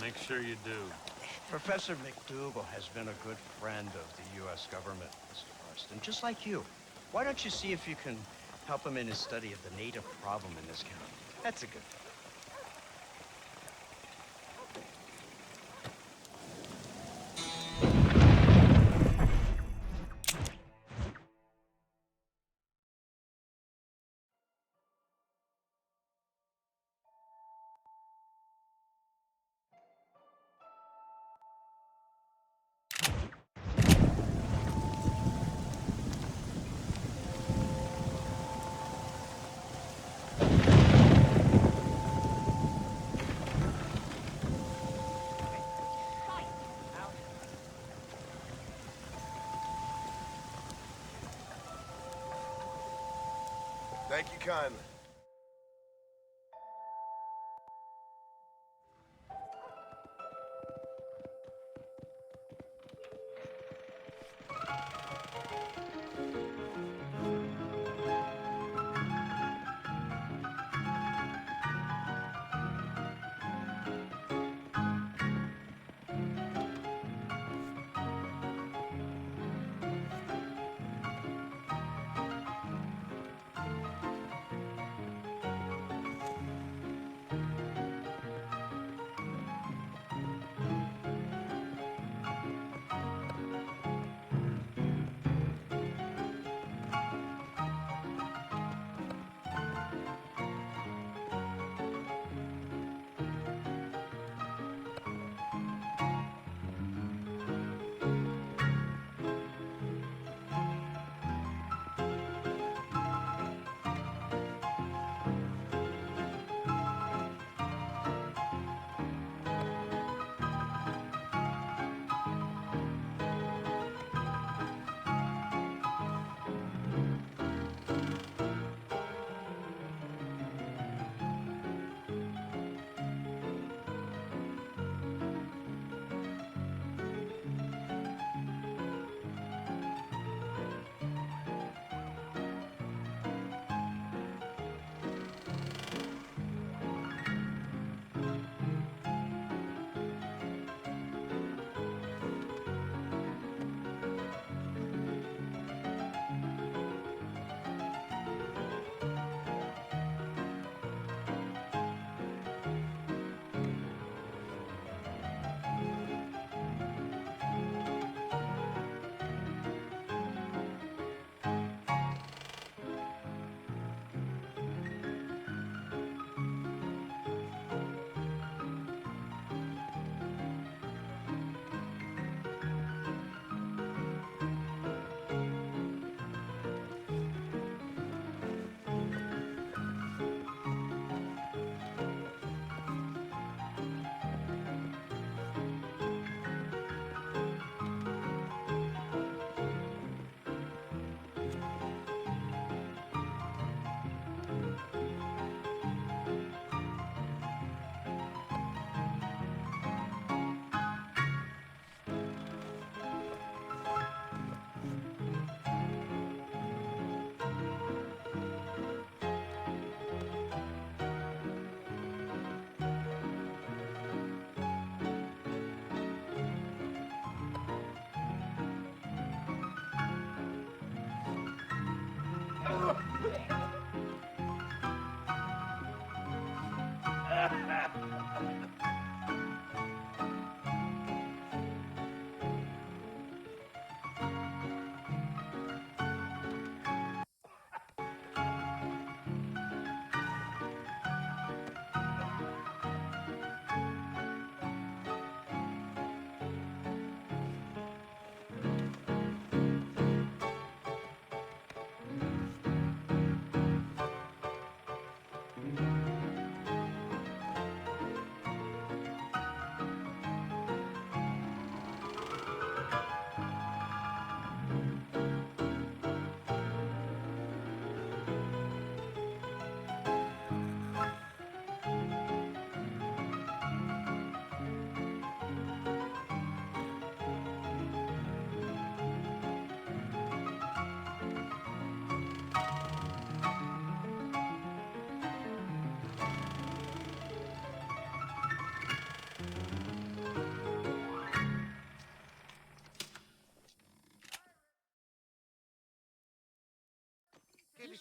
Make sure you do. Professor McDougal has been a good friend of the U.S. government, Mr. Marston, just like you. Why don't you see if you can help him in his study of the native problem in this county? That's a good thing. Thank you kindly.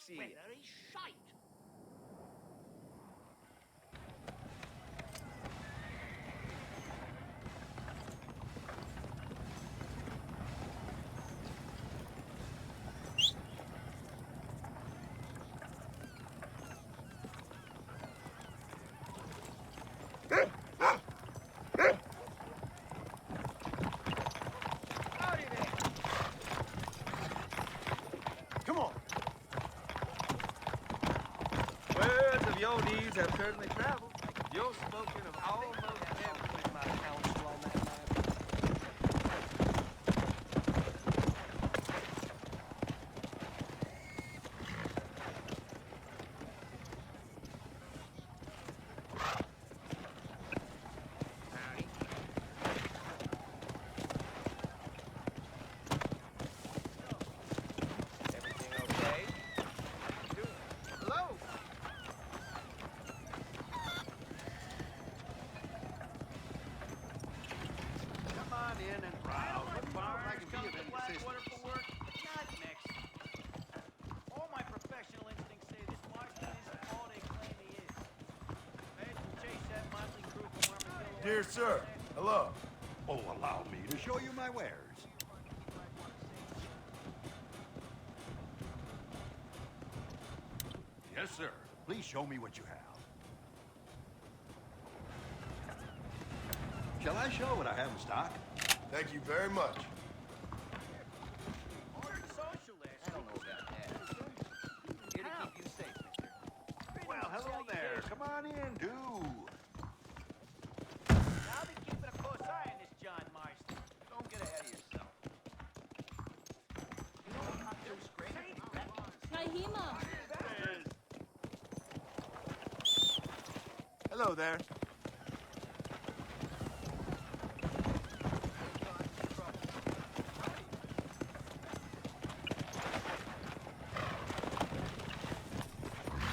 see it. weather is shite. Come on. Words of your deeds have certainly traveled. You're spoken of almost everything. My counsel on that matter. Everything okay? Hello? Come on in and browse. What farm I can be of any assistance? For work, not next. All my professional instincts say this marksman isn't all they claim he is. Maybe we'll chase that motley crew from Armadillo. Dear sir, hello. Oh, allow me to show you my wares. Yes, sir. Please show me what you have. Shall I show what I have in stock? Thank you very much. Socialist. I don't know about that. Here to keep you safe, mister. Well, hello there. Come on in, do. I'll be keeping a close eye on this John Marston. Don't get ahead of yourself. You know what cocktail's great? Naima. Hello there.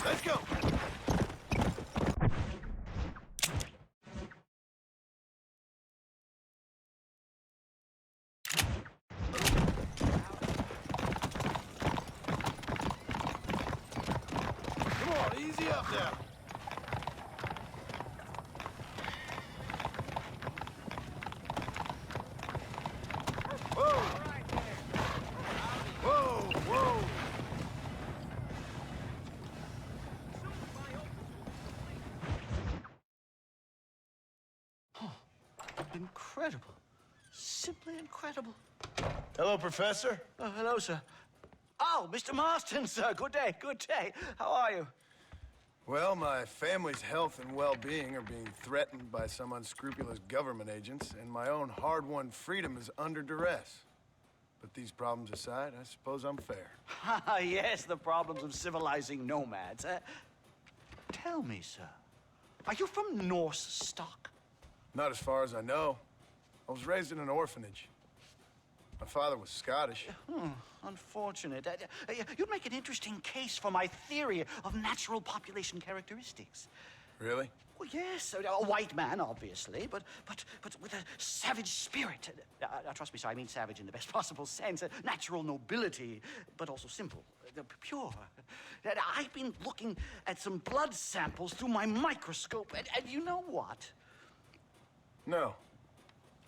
Let's go. Come on, easy up now. Whoa! Whoa, whoa! Incredible. Simply incredible. Hello, Professor. Hello, sir. Oh, Mr. Marston, sir. Good day, good day. How are you? Well, my family's health and well-being are being threatened by some unscrupulous government agents, and my own hard-won freedom is under duress. But these problems aside, I suppose I'm fair. Yes, the problems of civilizing nomads. Tell me, sir, are you from Norse stock? Not as far as I know. I was raised in an orphanage. My father was Scottish. Unfortunate. You'd make an interesting case for my theory of natural population characteristics. Really? Well, yes, a white man, obviously, but with a savage spirit. Trust me, sir, I mean savage in the best possible sense. Natural nobility, but also simple, pure. I've been looking at some blood samples through my microscope, and you know what? No.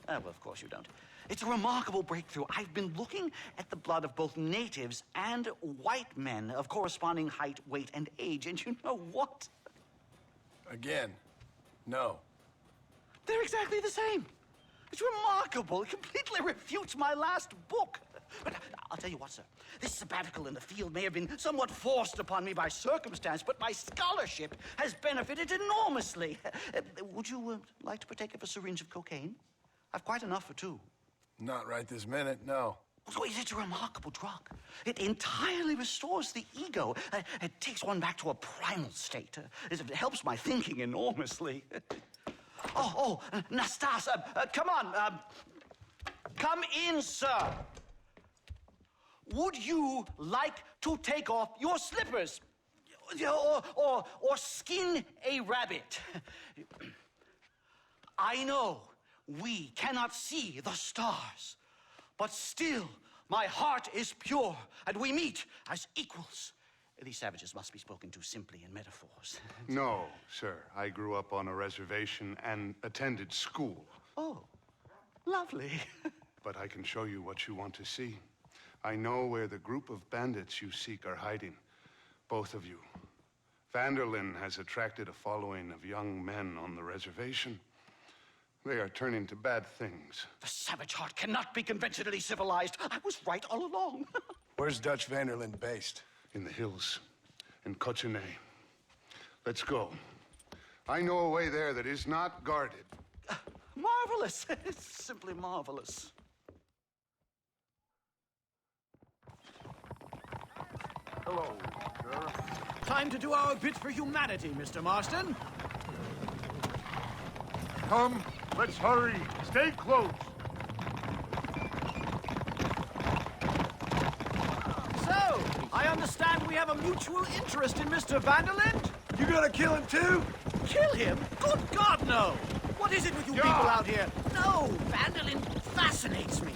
Well, of course you don't. It's a remarkable breakthrough. I've been looking at the blood of both natives and white men of corresponding height, weight, and age, and you know what? Again, no. They're exactly the same. It's remarkable. It completely refutes my last book. But I'll tell you what, sir. This sabbatical in the field may have been somewhat forced upon me by circumstance, but my scholarship has benefited enormously. Would you like to partake of a syringe of cocaine? I've quite enough for two. Not right this minute, no. So it's a remarkable drug. It entirely restores the ego. It takes one back to a primal state. It helps my thinking enormously. Nastas, come on. Come in, sir. Would you like to take off your slippers? Or skin a rabbit? I know we cannot see the stars, but still my heart is pure, and we meet as equals. These savages must be spoken to simply in metaphors. No, sir. I grew up on a reservation and attended school. Oh, lovely. But I can show you what you want to see. I know where the group of bandits you seek are hiding. Both of you. Vanderlyn has attracted a following of young men on the reservation. They are turning to bad things. The savage heart cannot be conventionally civilized. I was right all along. Where's Dutch Vanderlyn based? In the hills, in Cochene. Let's go. I know a way there that is not guarded. Marvelous. It's simply marvelous. Hello, sir. Time to do our bit for humanity, Mr. Marston. Come, let's hurry. Stay close. So, I understand we have a mutual interest in Mr. Vanderlyn? You gonna kill him too? Kill him? Good God, no! What is it with you people out here? No, Vanderlyn fascinates me.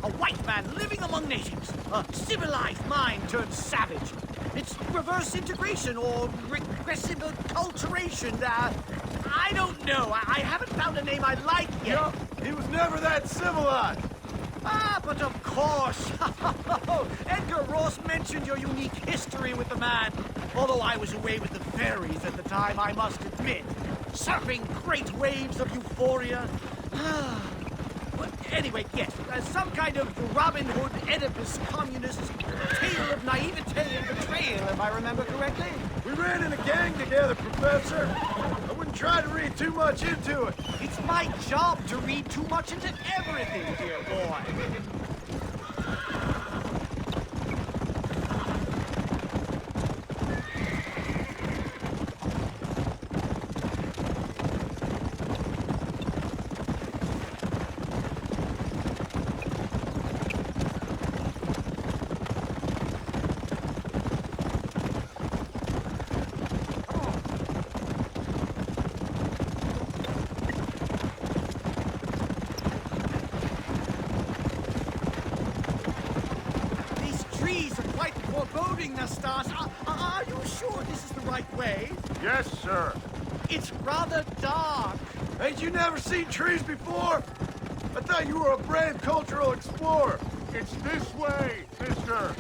A white man living among natives. A civilized mind turned savage. It's reverse integration or regressive acculturation. I don't know. I haven't found a name I like yet. Yup, he was never that civilized. Ah, but of course. Edgar Ross mentioned your unique history with the man. Although I was away with the fairies at the time, I must admit. Surfing great waves of euphoria. But anyway, yes, some kind of Robin Hood, Oedipus, communist tale of naivete and betrayal, if I remember correctly. We ran in a gang together, Professor. I wouldn't try to read too much into it. It's my job to read too much into everything, dear boy. Are you sure this is the right way? Yes, sir. It's rather dark. Ain't you never seen trees before? I thought you were a brand cultural explorer. It's this way, mister.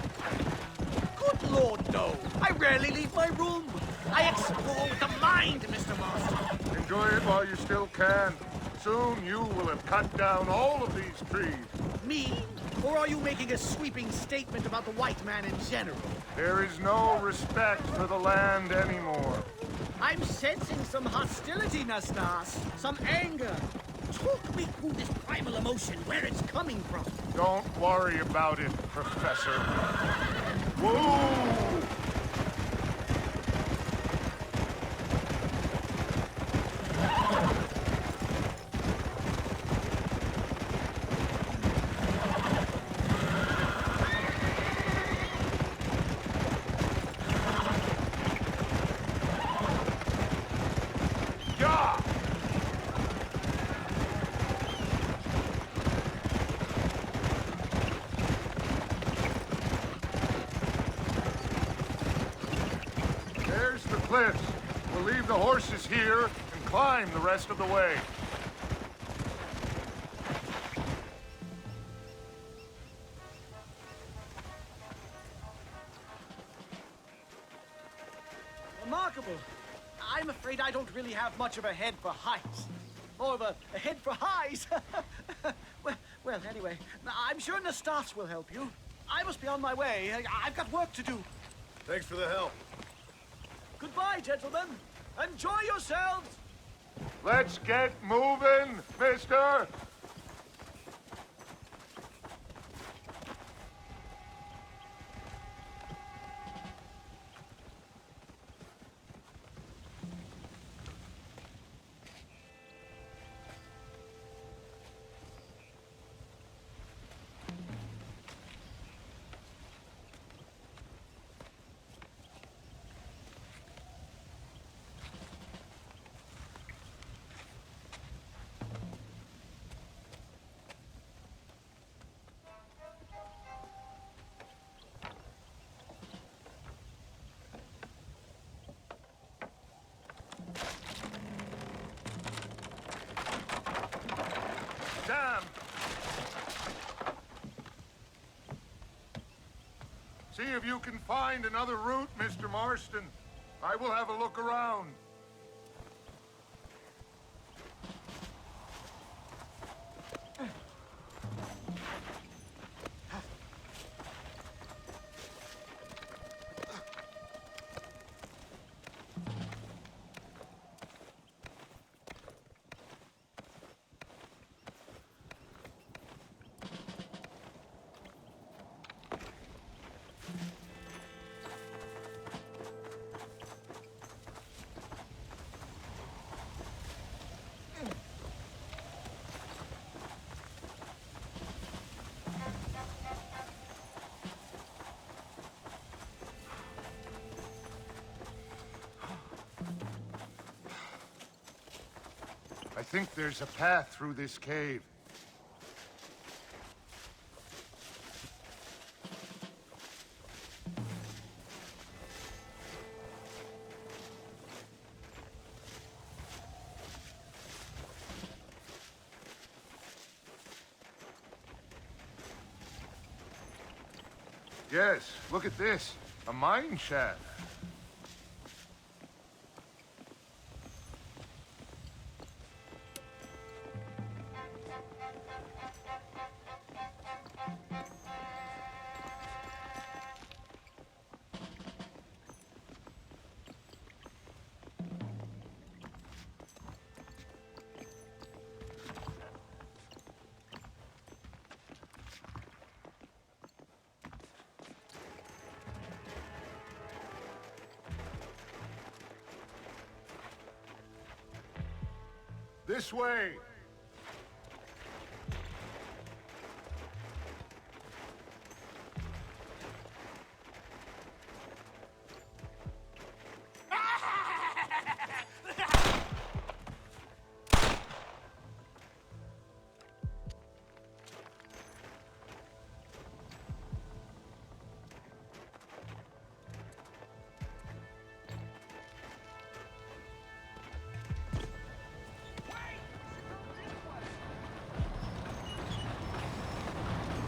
Good Lord, no. I rarely leave my room. I explore with the mind, Mr. Marston. Enjoy it while you still can. Soon you will have cut down all of these trees. Me? Or are you making a sweeping statement about the white man in general? There is no respect for the land anymore. I'm sensing some hostility, Nastas. Some anger. Talk me through this primal emotion, where it's coming from. Don't worry about it, Professor. Whoa! We'll leave the horses here and climb the rest of the way. Remarkable. I'm afraid I don't really have much of a head for heights. Or of a head for highs. well, anyway, I'm sure Nastas will help you. I must be on my way. I've got work to do. Thanks for the help. Goodbye, gentlemen. Enjoy yourselves. Let's get moving, mister. See if you can find another route, Mr. Marston. I will have a look around. I think there's a path through this cave. Yes, look at this. A mine shaft. This way!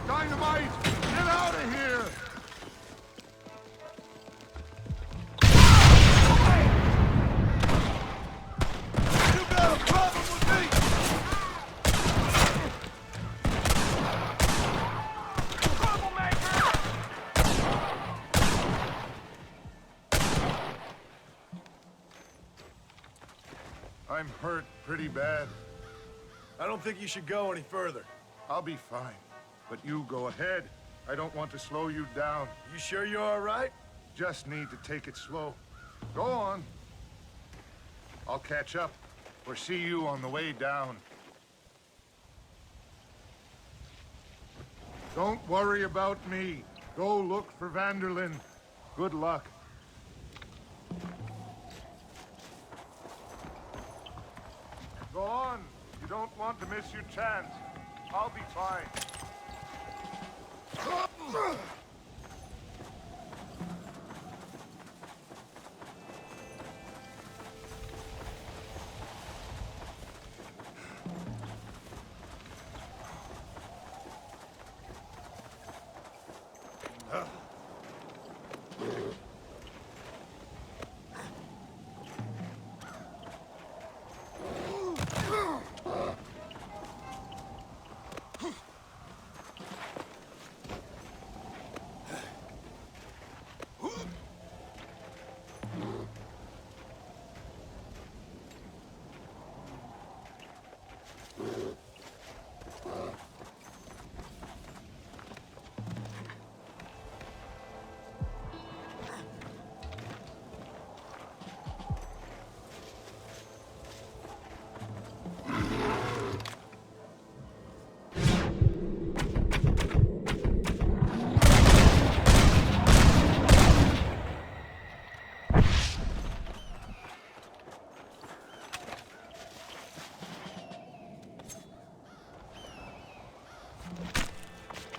Dynamite! Get out of here! You got a problem with me? Troublemaker! I'm hurt pretty bad. I don't think you should go any further. I'll be fine. But you go ahead. I don't want to slow you down. You sure you're all right? Just need to take it slow. Go on. I'll catch up or see you on the way down. Don't worry about me. Go look for Vanderlyn. Good luck. Go on. You don't want to miss your chance. I'll be fine.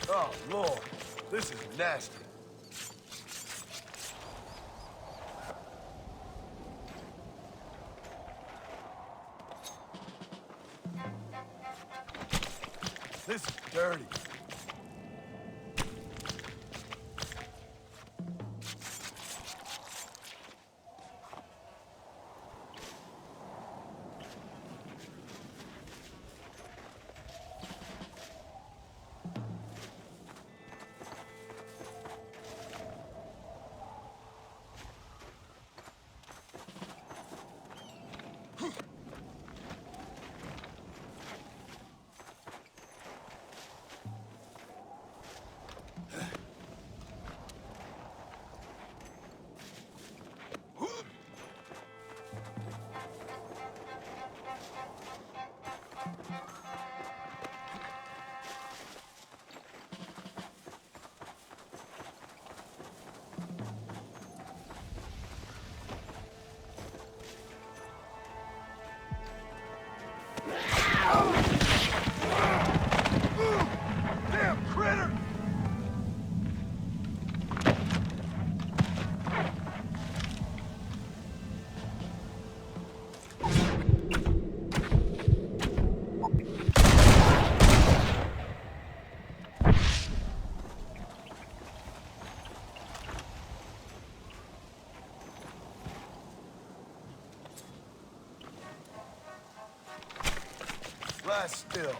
Oh, Lord. This is nasty. This is dirty. lie still.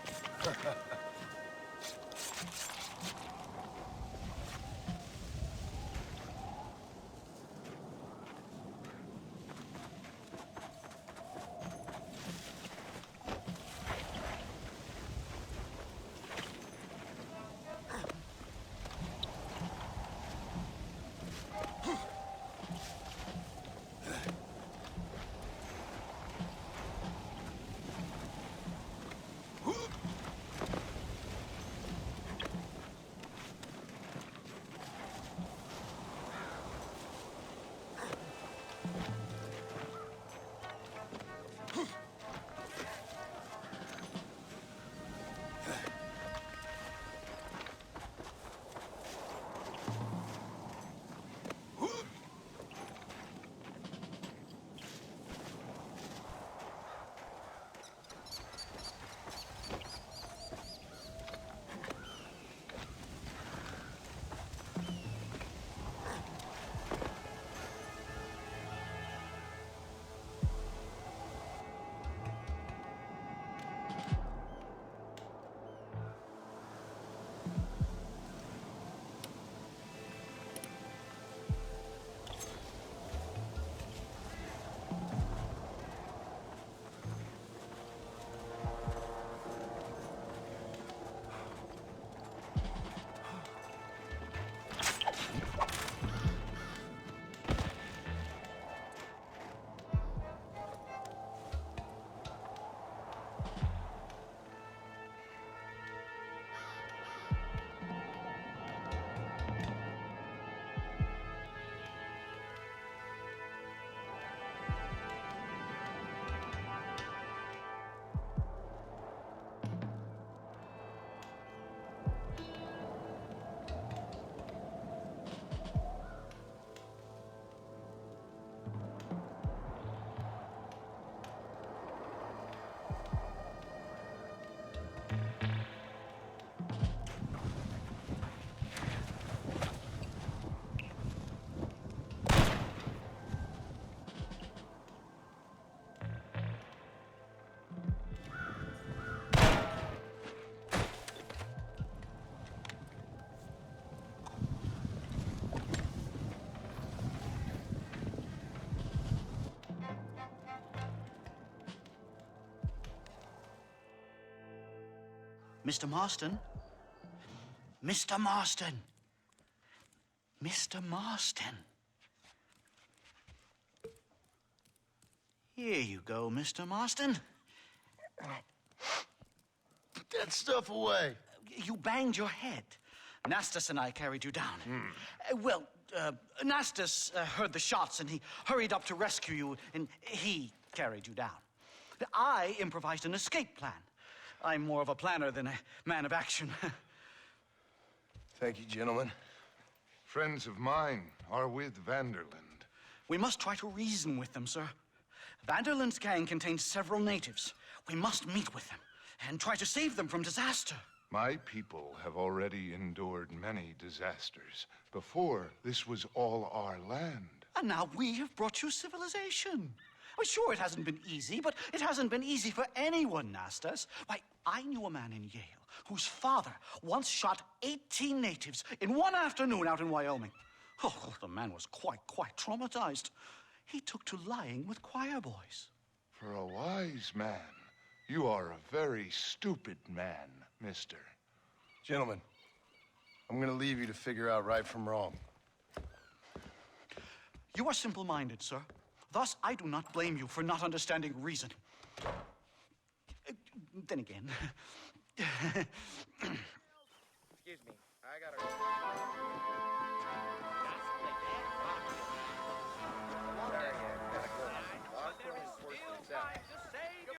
Mr. Marston? Mr. Marston! Mr. Marston! Here you go, Mr. Marston. Put that stuff away. You banged your head. Nastas and I carried you down. Nastas heard the shots and he hurried up to rescue you, and he carried you down. I improvised an escape plan. I'm more of a planner than a man of action. Thank you, gentlemen. Friends of mine are with Vanderland. We must try to reason with them, sir. Vanderland's gang contains several natives. We must meet with them and try to save them from disaster. My people have already endured many disasters. Before, this was all our land. And now we have brought you civilization. Well, sure, it hasn't been easy, but it hasn't been easy for anyone, Nastas. Why, I knew a man in Yale whose father once shot 18 natives in one afternoon out in Wyoming. Oh, the man was quite traumatized. He took to lying with choir boys. For a wise man, you are a very stupid man, mister. Gentlemen, I'm gonna leave you to figure out right from wrong. You are simple-minded, sir. Thus, I do not blame you for not understanding reason. Then again,